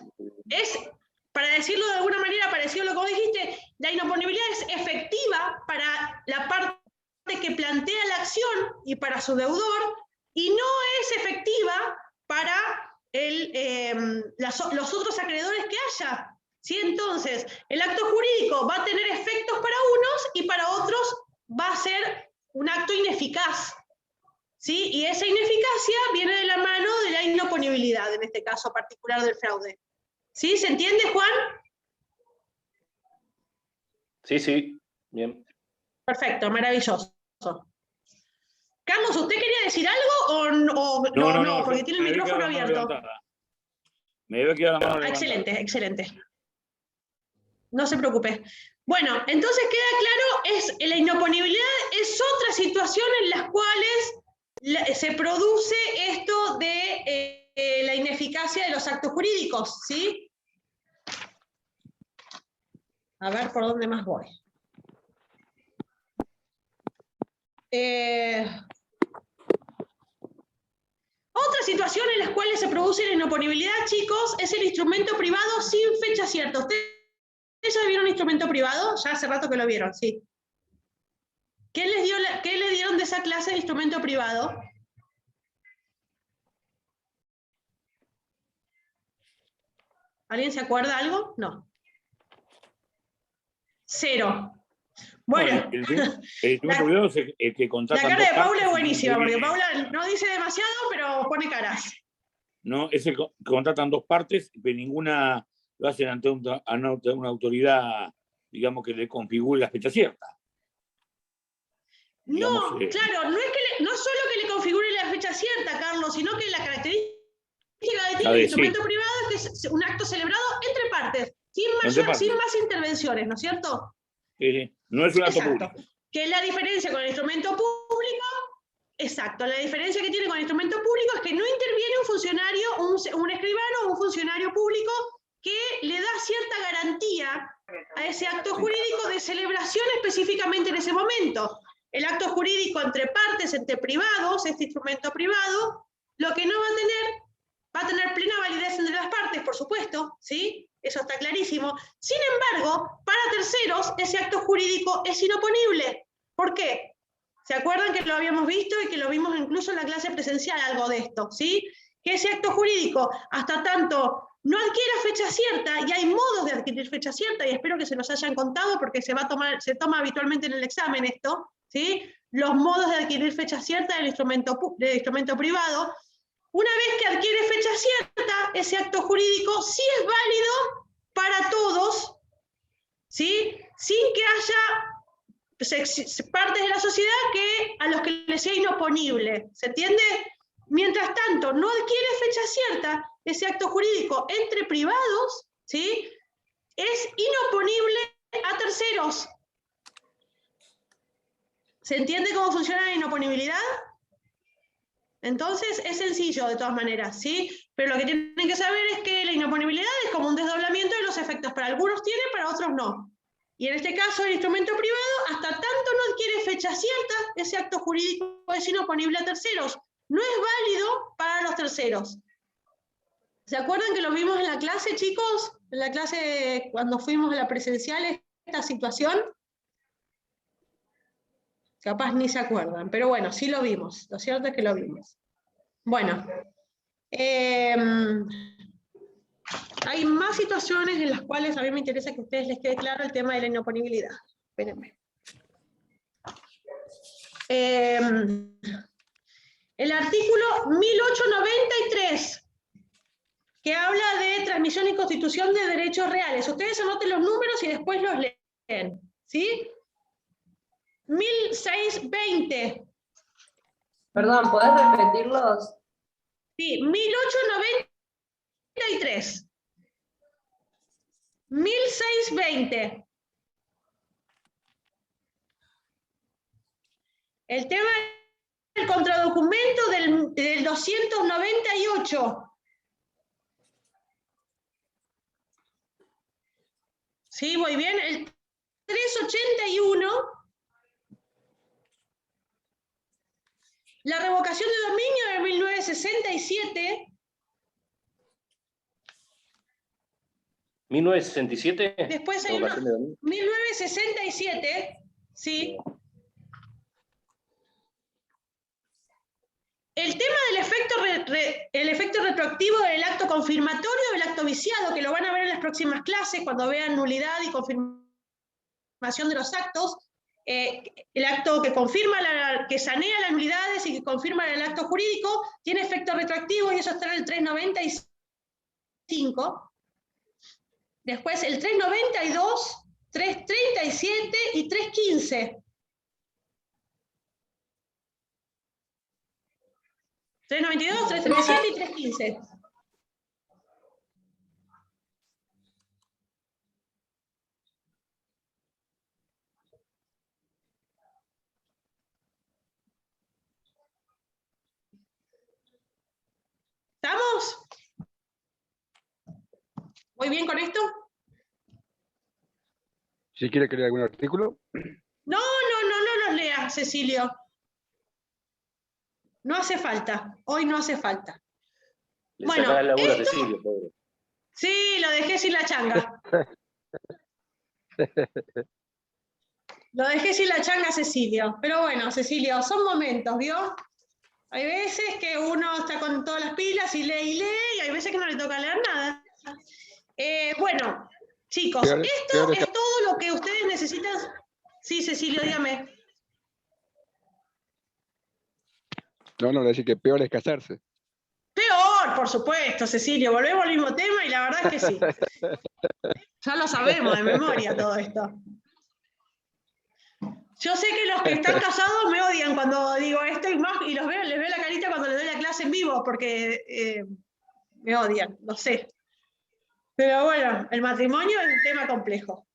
para decirlo de alguna manera, parecido a lo que vos dijiste, la inoponibilidad es efectiva para la parte que plantea la acción y para su deudor, y no es efectiva para los otros acreedores que haya. ¿Sí? Entonces, el acto jurídico va a tener efectos para unos y para acto ineficaz. ¿Sí? Y esa ineficacia viene de la mano de la inoponibilidad, en este caso particular del fraude. ¿Sí? ¿Se entiende, Juan? Sí, sí, bien. Perfecto, maravilloso. Carlos, ¿usted quería decir algo o no? Porque tiene el micrófono abierto. Me debe quedar la mano levantada. Excelente, excelente. No se preocupe. Bueno, entonces queda claro, la inoponibilidad es otra situación en las cuales se produce esto de la ineficacia de los actos jurídicos, ¿sí? A ver por dónde más voy. Otra situación en las cuales se produce la inoponibilidad, chicos, es el instrumento privado sin fecha cierta. ¿Ustedes ya vieron instrumento privado? Ya hace rato que lo vieron, sí. ¿Qué le dieron de esa clase de instrumento privado? ¿Alguien se acuerda algo? No. 0. Bueno, el instrumento privado es el que contratan. La cara de dos Paula es partes, buenísima, porque Paula no dice demasiado, pero pone caras. No, es el que contratan dos partes, pero ninguna lo hacen ante una autoridad, digamos, que le configure la fecha cierta. Digamos, no, claro, no solo que le configure la fecha cierta, Carlos, sino que la característica que tiene el instrumento privado es que es un acto celebrado entre partes, sin más intervenciones, ¿no es cierto? Sí. No es un acto público. Que es la diferencia con el instrumento público. Exacto, la diferencia que tiene con el instrumento público es que no interviene un funcionario, un escribano o un funcionario público que le da cierta garantía a ese acto jurídico de celebración específicamente en ese momento. El acto jurídico entre partes, entre privados, este instrumento privado, lo que no va a tener plena validez entre las partes, por supuesto, ¿sí? Eso está clarísimo. Sin embargo, para terceros, ese acto jurídico es inoponible. ¿Por qué? ¿Se acuerdan que lo habíamos visto y que lo vimos incluso en la clase presencial, algo de esto, ¿sí? Que ese acto jurídico, hasta tanto no adquiera fecha cierta, y hay modos de adquirir fecha cierta, y espero que se nos hayan contado porque se toma habitualmente en el examen esto, ¿sí? Los modos de adquirir fecha cierta del instrumento privado. Una vez que adquiere fecha cierta, ese acto jurídico sí es válido para todos, ¿sí? Sin que haya partes de la sociedad a los que les sea inoponible. ¿Se entiende? Mientras tanto, no adquiere fecha cierta, ese acto jurídico entre privados, ¿sí? Es inoponible a terceros. ¿Se entiende cómo funciona la inoponibilidad? Entonces, es sencillo de todas maneras, ¿sí? Pero lo que tienen que saber es que la inoponibilidad es como un desdoblamiento de los efectos. Para algunos tiene, para otros no. Y en este caso, el instrumento privado, hasta tanto no adquiere fecha cierta, ese acto jurídico es inoponible a terceros. No es válido para los terceros. ¿Se acuerdan que lo vimos en la clase, chicos? En la clase, cuando fuimos a la presencial, esta situación. Capaz ni se acuerdan, pero bueno, sí lo vimos. Lo cierto es que lo vimos. Bueno. Hay más situaciones en las cuales a mí me interesa que a ustedes les quede claro el tema de la inoponibilidad. Espérenme. El artículo 1893, que habla de transmisión y constitución de derechos reales. Ustedes anoten los números y después los leen, ¿sí? 1620. Perdón, ¿podés repetirlos? Sí, 1893. 1620. El tema del contradocumento del 298. ¿Sí? ¿Voy bien? El 381. La revocación de dominio de 1967. ¿1967? Después hay una 1967, ¿sí? El tema del efecto retroactivo del acto confirmatorio del acto viciado, que lo van a ver en las próximas clases cuando vean nulidad y confirmación de los actos, el acto que confirma, que sanea las nulidades y que confirma el acto jurídico, tiene efecto retroactivo y eso está en el 395. Después el 392, 337 y 315. 392, 337 y 315. ¿Estamos? ¿Muy bien con esto? Si quiere crear algún artículo. No los lea, Cecilio. No hace falta, hoy no hace falta. Le sacás el laburo a Cecilio, pobre. Sí, lo dejé sin la changa. Lo dejé sin la changa, Cecilio. Pero bueno, Cecilio, son momentos, ¿vio? Hay veces que uno está con todas las pilas y lee, y hay veces que no le toca leer nada. Bueno, chicos, esto es todo lo que ustedes necesitan. Sí, Cecilio, dígame. No, le decía que peor es casarse. Peor, por supuesto, Cecilio. Volvemos al mismo tema y la verdad es que sí. Ya lo sabemos de memoria todo esto. Yo sé que los que están casados me odian cuando digo esto y más, y les veo la carita cuando les doy la clase en vivo, porque me odian, lo sé. Pero bueno, el matrimonio es un tema complejo.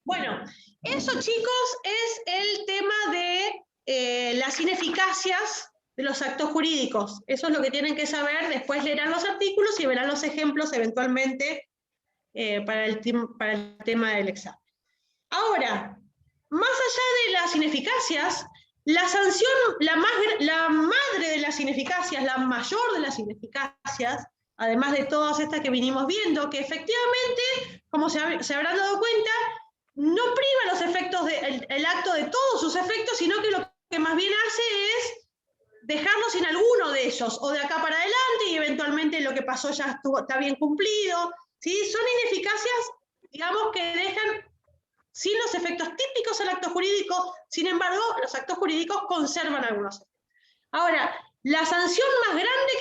Bueno, eso, chicos, es el tema de las ineficacias de los actos jurídicos. Eso es lo que tienen que saber. Después leerán los artículos y verán los ejemplos eventualmente para el tema del examen. Ahora, más allá de las ineficacias, la sanción, la madre de las ineficacias, la mayor de las ineficacias, además de todas estas que vinimos viendo, que efectivamente, como se habrán dado cuenta, no priva los efectos el acto de todos sus efectos, sino que lo que más bien hace es dejarlo sin alguno de ellos, o de acá para adelante, y eventualmente lo que pasó ya está bien cumplido. ¿Sí? Son ineficacias, digamos, que dejan sin los efectos típicos al acto jurídico. Sin embargo, los actos jurídicos conservan algunos efectos. Ahora, la sanción más grande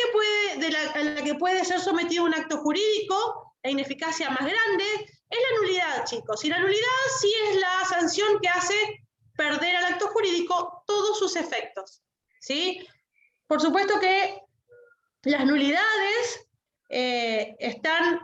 a la que puede ser sometido un acto jurídico, la ineficacia más grande, es la nulidad, chicos. Y la nulidad sí es la sanción que hace perder al acto jurídico todos sus efectos. ¿Sí? Por supuesto que las nulidades están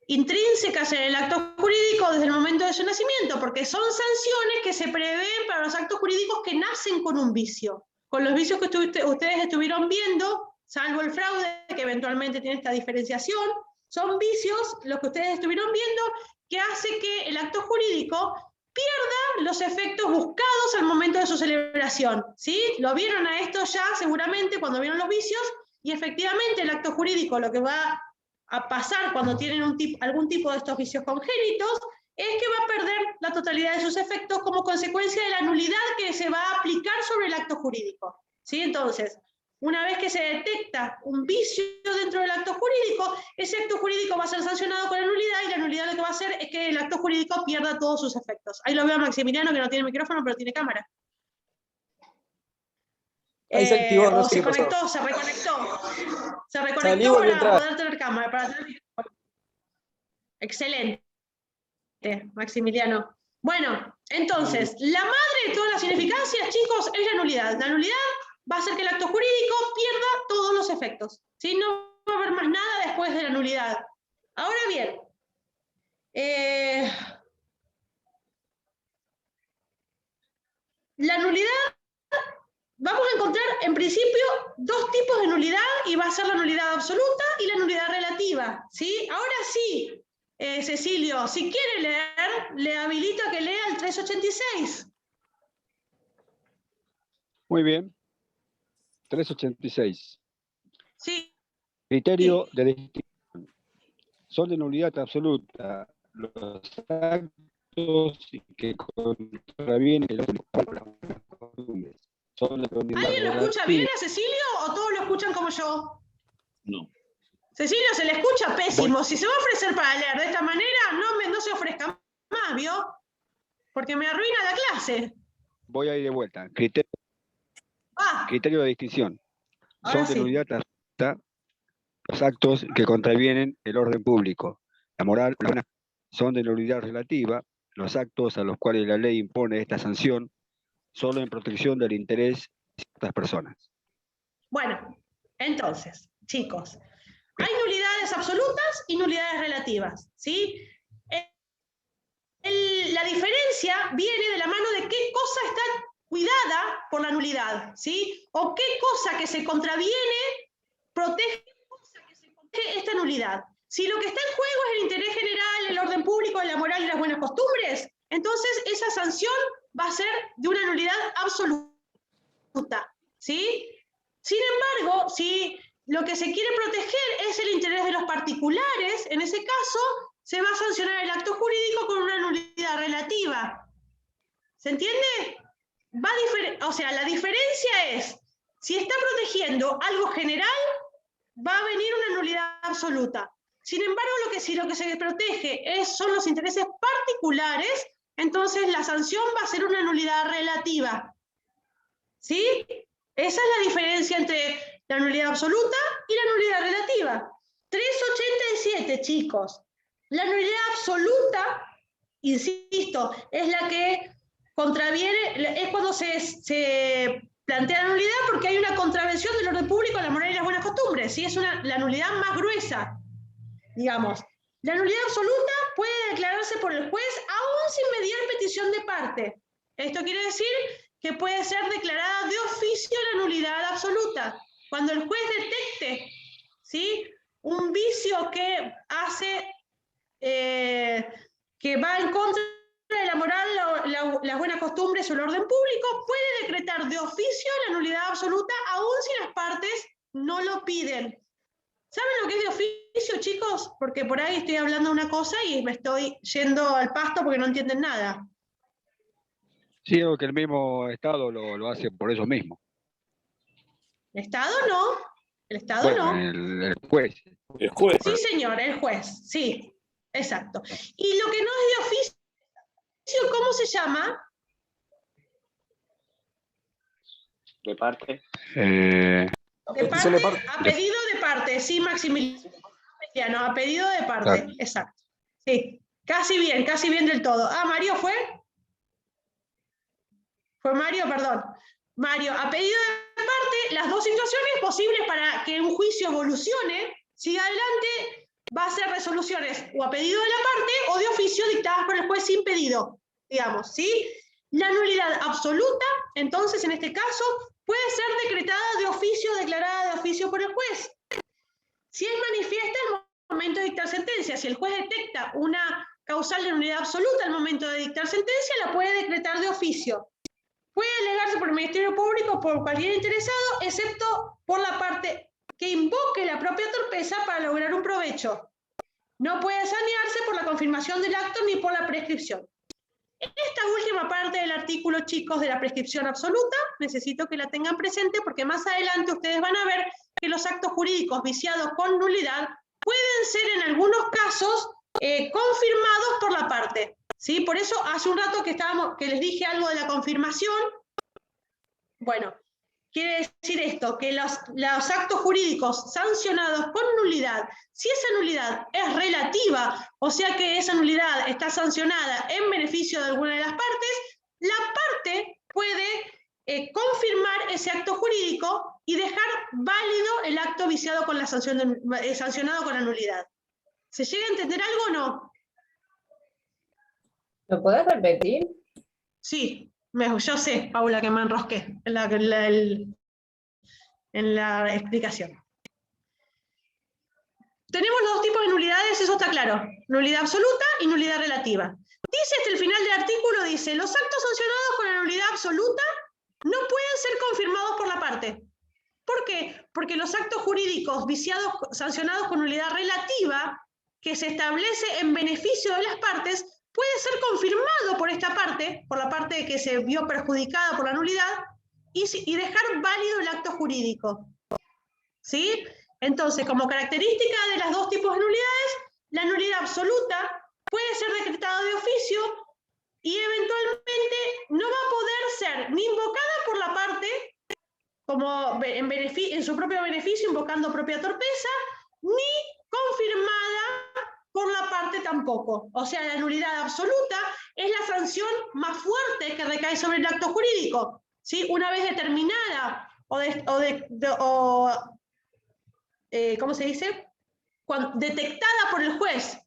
intrínsecas en el acto jurídico desde el momento de su nacimiento, porque son sanciones que se prevén para los actos jurídicos que nacen con un vicio. Con los vicios que ustedes estuvieron viendo, salvo el fraude, que eventualmente tiene esta diferenciación, son vicios, los que ustedes estuvieron viendo, que hace que el acto jurídico pierda los efectos buscados al momento de su celebración. ¿Sí? Lo vieron a esto ya seguramente cuando vieron los vicios, y efectivamente el acto jurídico lo que va a pasar cuando tienen algún tipo de estos vicios congénitos es que va a perder la totalidad de sus efectos como consecuencia de la nulidad que se va a aplicar sobre el acto jurídico. ¿Sí? Entonces, una vez que se detecta un vicio dentro del acto jurídico, ese acto jurídico va a ser sancionado con la nulidad, y la nulidad lo que va a hacer es que el acto jurídico pierda todos sus efectos. Ahí lo veo a Maximiliano, que no tiene micrófono, pero tiene cámara. Ahí se activó, no sé se qué pasó. conectó, se reconectó. Se reconectó Salí, volví a para entrar. poder tener cámara. Excelente, Maximiliano. Bueno, entonces, la madre de todas las ineficacias, chicos, es la nulidad. La nulidad va a hacer que el acto jurídico pierda todos los efectos. ¿Sí? No va a haber más nada después de la nulidad. Ahora bien, la nulidad, vamos a encontrar en principio dos tipos de nulidad, y va a ser la nulidad absoluta y la nulidad relativa. ¿Sí? Ahora sí, Cecilio, si quiere leer, le habilito a que lea el 386. Muy bien. 386. Sí. Criterio de distinción. Son de nulidad absoluta los actos que contravienen el costumbres. Son de nulidad ¿Alguien lo escucha relativa. bien a Cecilio o todos lo escuchan como yo? No. Cecilio, se le escucha pésimo. Si se va a ofrecer para leer de esta manera, no se ofrezca más, ¿vio? Porque me arruina la clase. Voy a ir de vuelta. Ah, Criterio de distinción. ahora Son de sí. nulidad absoluta los actos que contravienen el orden público. La moral, la buena, son de nulidad relativa los actos a los cuales la ley impone esta sanción solo en protección del interés de ciertas personas. Bueno, entonces, chicos, hay nulidades absolutas y nulidades relativas, ¿sí? La diferencia viene de la mano de qué cosa está cuidada por la nulidad, ¿sí? O qué cosa que se contraviene protege esta nulidad. Si lo que está en juego es el interés general, el orden público, la moral y las buenas costumbres, entonces esa sanción va a ser de una nulidad absoluta, ¿sí? Sin embargo, si lo que se quiere proteger es el interés de los particulares, en ese caso se va a sancionar el acto jurídico con una nulidad relativa. ¿Se entiende? O sea, la diferencia es, si está protegiendo algo general, va a venir una nulidad absoluta. Sin embargo, si lo que se protege son los intereses particulares, entonces la sanción va a ser una nulidad relativa. ¿Sí? Esa es la diferencia entre la nulidad absoluta y la nulidad relativa. 387, chicos. La nulidad absoluta, insisto, es la que contraviene, es cuando se plantea la nulidad porque hay una contravención del orden público, la moral y las buenas costumbres. ¿Sí? Es la nulidad más gruesa, digamos. La nulidad absoluta puede declararse por el juez aún sin mediar petición de parte. Esto quiere decir que puede ser declarada de oficio la nulidad absoluta. Cuando el juez detecte, ¿sí?, un vicio que hace, que va en contra de la moral, las buenas costumbres o el orden público, puede decretar de oficio la nulidad absoluta aún si las partes no lo piden. ¿Saben lo que es de oficio, chicos? Porque por ahí estoy hablando una cosa y me estoy yendo al pasto porque no entienden nada. Sí, creo que el mismo Estado lo hace por eso mismo. ¿El Estado no? El Estado Bueno, no. el juez. El juez. Sí, señor, el juez, sí, exacto. Y lo que no es de oficio, ¿cómo se llama? De parte. De parte, a pedido de parte, sí, Maximiliano, a pedido de parte, claro. Exacto. Sí, casi bien del todo. Ah, Mario fue. Fue Mario, perdón. Mario, a pedido de parte, las dos situaciones posibles para que un juicio evolucione, siga adelante, va a ser resoluciones o a pedido de la parte o de oficio dictadas por el juez sin pedido, digamos, ¿sí? La nulidad absoluta, entonces, en este caso, puede ser decretada de oficio, declarada de oficio por el juez. Si es manifiesta al momento de dictar sentencia, si el juez detecta una causal de nulidad absoluta al momento de dictar sentencia, la puede decretar de oficio. Puede alegarse por el Ministerio Público o por cualquier interesado, excepto por la parte que invoque la propia torpeza para lograr un provecho. No puede sanearse por la confirmación del acto ni por la prescripción. Esta última parte del artículo, chicos, de la prescripción absoluta, necesito que la tengan presente porque más adelante ustedes van a ver que los actos jurídicos viciados con nulidad pueden ser en algunos casos confirmados por la parte. ¿Sí? Por eso hace un rato que les dije algo de la confirmación. Bueno, quiere decir esto, que los actos jurídicos sancionados con nulidad, si esa nulidad es relativa, o sea que esa nulidad está sancionada en beneficio de alguna de las partes, la parte puede confirmar ese acto jurídico y dejar válido el acto viciado con la sancionado con la nulidad. ¿Se llega a entender algo o no? ¿Lo podés repetir? Sí, yo sé, Paula, que me enrosqué en la explicación. Tenemos los dos tipos de nulidades, eso está claro. Nulidad absoluta y nulidad relativa. Dice hasta el final del artículo, dice, los actos sancionados con la nulidad absoluta no pueden ser confirmados por la parte. ¿Por qué? Porque los actos jurídicos sancionados con nulidad relativa, que se establece en beneficio de las partes, puede ser confirmado por esta parte, por la parte que se vio perjudicada por la nulidad, y dejar válido el acto jurídico. ¿Sí? Entonces, como característica de los dos tipos de nulidades, la nulidad absoluta puede ser decretada de oficio y eventualmente no va a poder ser ni invocada por la parte, como en su propio beneficio, invocando propia torpeza, ni confirmada por la parte tampoco. O sea, la nulidad absoluta es la sanción más fuerte que recae sobre el acto jurídico, ¿sí? Una vez determinada ¿cómo se dice? Detectada por el juez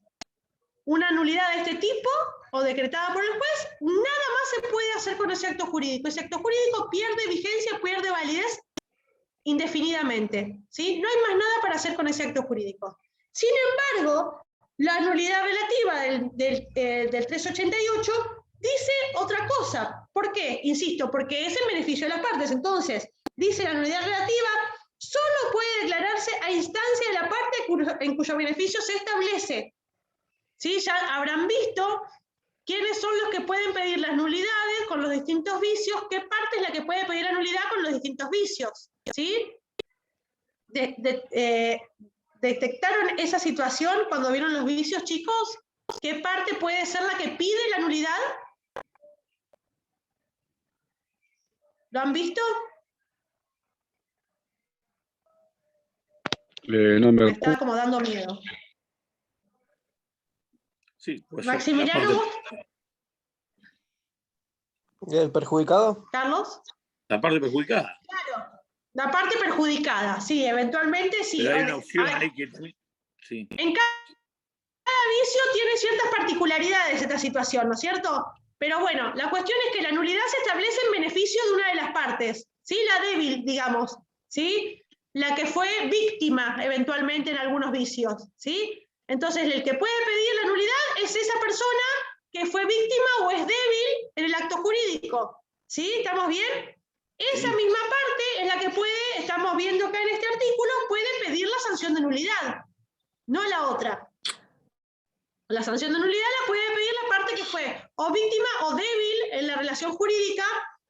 una nulidad de este tipo o decretada por el juez, nada más se puede hacer con ese acto jurídico. Ese acto jurídico pierde vigencia, pierde validez indefinidamente, ¿sí? No hay más nada para hacer con ese acto jurídico. Sin embargo, la nulidad relativa del 388 dice otra cosa. ¿Por qué? Insisto, porque es en beneficio de las partes. Entonces, dice la nulidad relativa, solo puede declararse a instancia de la parte en cuyo beneficio se establece. ¿Sí? Ya habrán visto quiénes son los que pueden pedir las nulidades con los distintos vicios, qué parte es la que puede pedir la nulidad con los distintos vicios. ¿Sí? ¿Detectaron esa situación cuando vieron los vicios, chicos? ¿Qué parte puede ser la que pide la nulidad? ¿Lo han visto? No me Me está como dando miedo. Sí, pues Maximiliano, ¿El perjudicado? Carlos. la parte perjudicada. Claro, la parte perjudicada, sí, eventualmente sí. Pero hay una opción ahí que... Sí. En cada vicio tiene ciertas particularidades esta situación, ¿no es cierto? Pero bueno, la cuestión es que la nulidad se establece en beneficio de una de las partes, ¿sí? La débil, digamos, ¿sí? La que fue víctima eventualmente en algunos vicios, ¿sí? Entonces, el que puede pedir la nulidad es esa persona que fue víctima o es débil en el acto jurídico, ¿sí? ¿Estamos bien? Esa misma parte es la que puede, estamos viendo acá en este artículo, puede pedir la sanción de nulidad, no la otra. La sanción de nulidad la puede pedir la parte que fue o víctima o débil en la relación jurídica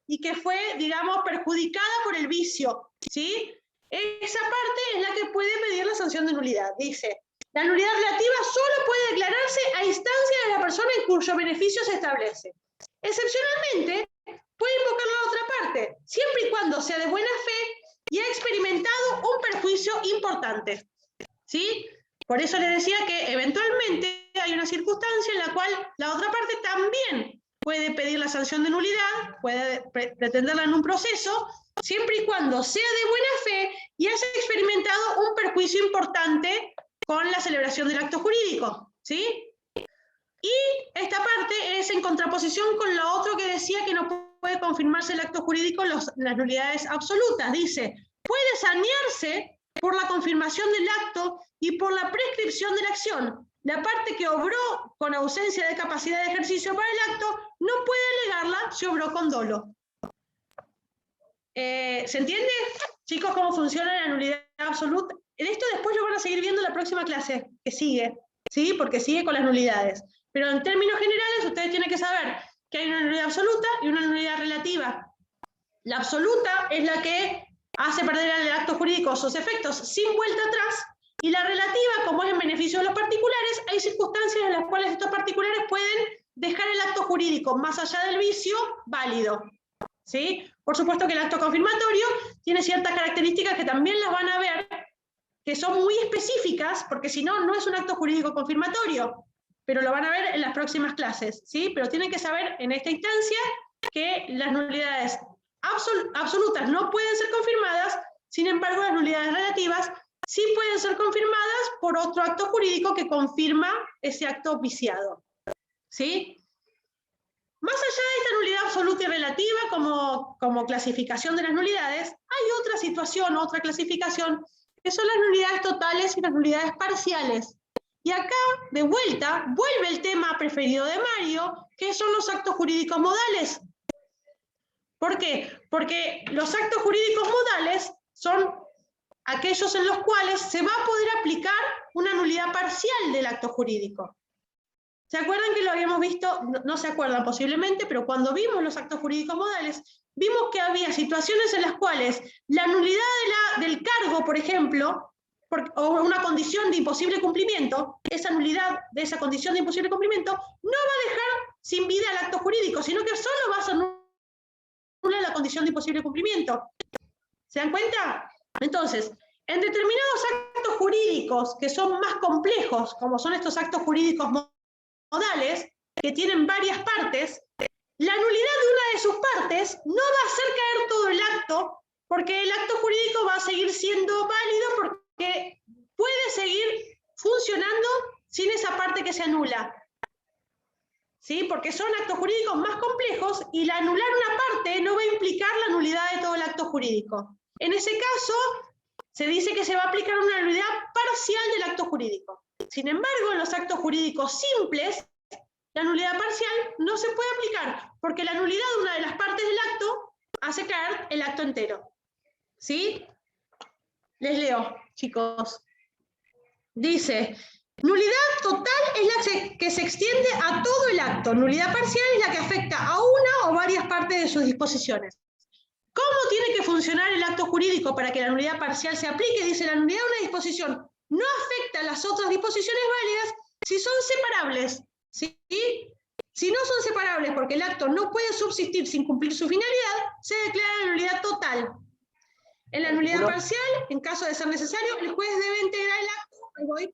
y que fue, digamos, perjudicada por el vicio, ¿sí? Esa parte es la que puede pedir la sanción de nulidad. Dice, la nulidad relativa solo puede declararse a instancia de la persona en cuyo beneficio se establece. Excepcionalmente, puede invocar la otra parte, siempre y cuando sea de buena fe y ha experimentado un perjuicio importante, ¿sí? Por eso les decía que eventualmente hay una circunstancia en la cual la otra parte también puede pedir la sanción de nulidad, puede pretenderla en un proceso, siempre y cuando sea de buena fe y haya experimentado un perjuicio importante con la celebración del acto jurídico, ¿sí? Y esta parte es en contraposición con lo otro que decía que no puede confirmarse el acto jurídico las nulidades absolutas. Dice, puede sanearse por la confirmación del acto y por la prescripción de la acción. La parte que obró con ausencia de capacidad de ejercicio para el acto no puede alegarla si obró con dolo. ¿Se entiende, chicos, cómo funciona la nulidad absoluta? Esto después lo van a seguir viendo en la próxima clase, que sigue, ¿sí? Porque sigue con las nulidades. Pero en términos generales, ustedes tienen que saber que hay una nulidad absoluta y una nulidad relativa. La absoluta es la que hace perder al acto jurídico sus efectos sin vuelta atrás, y la relativa, como es en beneficio de los particulares, hay circunstancias en las cuales estos particulares pueden dejar el acto jurídico más allá del vicio válido, ¿sí? Por supuesto que el acto confirmatorio tiene ciertas características que también las van a ver, que son muy específicas, porque si no, no es un acto jurídico confirmatorio, pero lo van a ver en las próximas clases, ¿sí? Pero tienen que saber en esta instancia que las nulidades absolutas no pueden ser confirmadas, sin embargo las nulidades relativas sí pueden ser confirmadas por otro acto jurídico que confirma ese acto viciado, ¿sí? Más allá de esta nulidad absoluta y relativa como clasificación de las nulidades, hay otra situación, otra clasificación, que son las nulidades totales y las nulidades parciales. Y acá, de vuelta, vuelve el tema preferido de Mario, que son los actos jurídicos modales. ¿Por qué? Porque los actos jurídicos modales son aquellos en los cuales se va a poder aplicar una nulidad parcial del acto jurídico. ¿Se acuerdan que lo habíamos visto? No se acuerdan posiblemente, pero cuando vimos los actos jurídicos modales, vimos que había situaciones en las cuales la nulidad del cargo, por ejemplo, o una condición de imposible cumplimiento, esa nulidad de esa condición de imposible cumplimiento no va a dejar sin vida el acto jurídico, sino que solo va a ser nula la condición de imposible cumplimiento. ¿Se dan cuenta? Entonces, en determinados actos jurídicos que son más complejos, como son estos actos jurídicos modales, que tienen varias partes, la nulidad de una de sus partes no va a hacer caer todo el acto, porque el acto jurídico va a seguir siendo válido porque puede seguir funcionando sin esa parte que se anula. ¿Sí? Porque son actos jurídicos más complejos y la anular una parte no va a implicar la nulidad de todo el acto jurídico. En ese caso, se dice que se va a aplicar una nulidad parcial del acto jurídico. Sin embargo, en los actos jurídicos simples, la nulidad parcial no se puede aplicar, porque la nulidad de una de las partes del acto hace caer el acto entero. ¿Sí? Les leo, chicos. Dice, nulidad total es la que se extiende a todo el acto. Nulidad parcial es la que afecta a una o varias partes de sus disposiciones. ¿Cómo tiene que funcionar el acto jurídico para que la nulidad parcial se aplique? Dice, la nulidad de una disposición no afecta a las otras disposiciones válidas si son separables. ¿Sí? Si no son separables porque el acto no puede subsistir sin cumplir su finalidad, se declara la nulidad total. En la nulidad parcial, en caso de ser necesario, el juez debe integrar el acto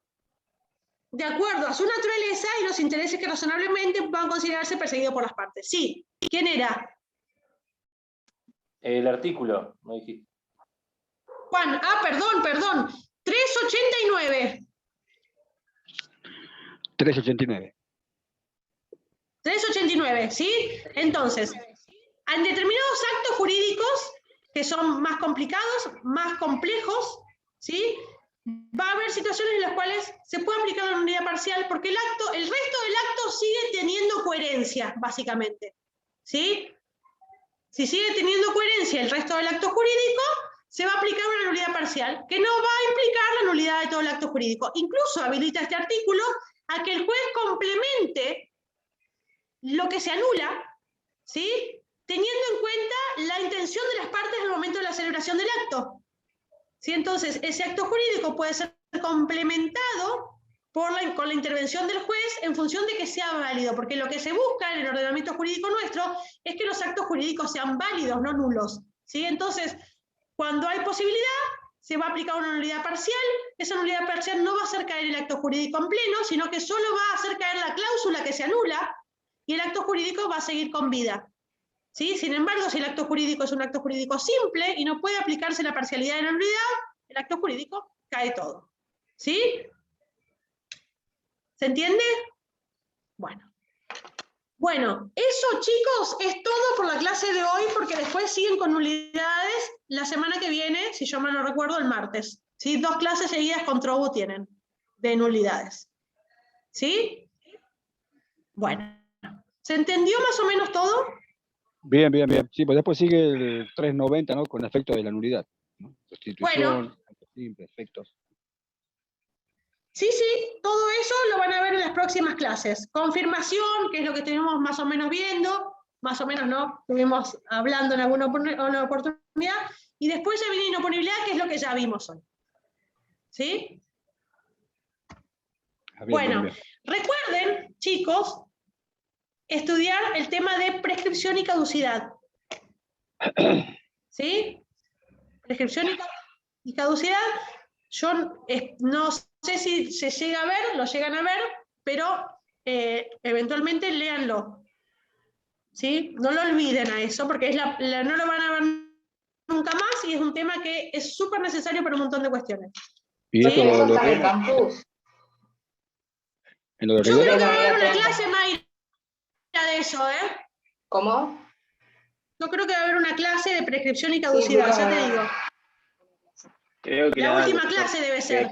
de acuerdo a su naturaleza y los intereses que razonablemente van a considerarse perseguidos por las partes. Sí. ¿Quién era? El artículo, no dijiste. Juan, perdón. 389. 389. 389, ¿sí? Entonces, en determinados actos jurídicos que son más complicados, más complejos, ¿sí? Va a haber situaciones en las cuales se puede aplicar la nulidad parcial porque el resto del acto sigue teniendo coherencia, básicamente, ¿sí? Si sigue teniendo coherencia el resto del acto jurídico, se va a aplicar una nulidad parcial, que no va a implicar la nulidad de todo el acto jurídico. Incluso habilita este artículo a que el juez complemente lo que se anula, ¿sí? Teniendo en cuenta la intención de las partes al momento de la celebración del acto. ¿Sí? Entonces, ese acto jurídico puede ser complementado con la intervención del juez en función de que sea válido, porque lo que se busca en el ordenamiento jurídico nuestro es que los actos jurídicos sean válidos, no nulos. ¿Sí? Entonces, cuando hay posibilidad, se va a aplicar una nulidad parcial. Esa nulidad parcial no va a hacer caer el acto jurídico en pleno, sino que solo va a hacer caer la cláusula que se anula y el acto jurídico va a seguir con vida. ¿Sí? Sin embargo, si el acto jurídico es un acto jurídico simple y no puede aplicarse la parcialidad de la nulidad, el acto jurídico cae todo. ¿Sí? ¿Se entiende? Bueno, eso, chicos, es todo por la clase de hoy, porque después siguen con nulidades la semana que viene, si yo mal no recuerdo, el martes. ¿Sí? 2 clases seguidas con Trobo tienen, de nulidades. ¿Sí? Bueno, ¿se entendió más o menos todo? Bien. Sí, pues después sigue el 390, ¿no? Con efecto de la nulidad, ¿no? Sustitución, simple, efectos. Sí, todo eso lo van a ver en las próximas clases. Confirmación, que es lo que estuvimos más o menos viendo, más o menos no, estuvimos hablando en alguna oportunidad, y después ya viene inoponibilidad, que es lo que ya vimos hoy. ¿Sí? Bien. Recuerden, chicos, estudiar el tema de prescripción y caducidad. ¿Sí? Prescripción y caducidad. Yo no sé si se llega a ver, lo llegan a ver, pero eventualmente léanlo. ¿Sí? No lo olviden a eso, porque no lo van a ver nunca más y es un tema que es súper necesario para un montón de cuestiones. ¿Y ¿Sí? esto Eso está en el campus. en lo de Yo creo rigor? que va a haber una clase, Mayra, de eso, ¿eh? ¿Cómo? Yo creo que va a haber una clase de prescripción y caducidad, ya te digo. Creo que La da última doctor. clase debe ser.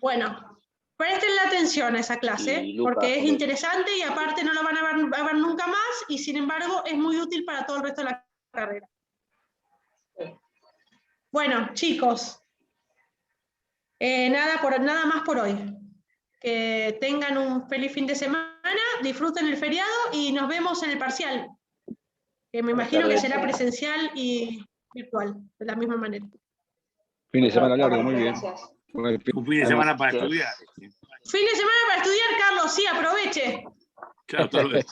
Bueno, prestenle atención a esa clase, Y Luca, porque es por eso. interesante y aparte no la van a ver nunca más y sin embargo es muy útil para todo el resto de la carrera. Bueno, chicos, nada más por hoy. Que tengan un feliz fin de semana, disfruten el feriado y nos vemos en el parcial. Que me imagino que será presencial y virtual, de la misma manera. Fin de semana largo, muy bien. Gracias. Buen fin- Un fin de semana para estudiar. Fin de semana para estudiar, Carlos, sí, aproveche. Chao, hasta luego.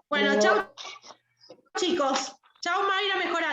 Bueno, chau chicos. Chau Mayra, mejorar.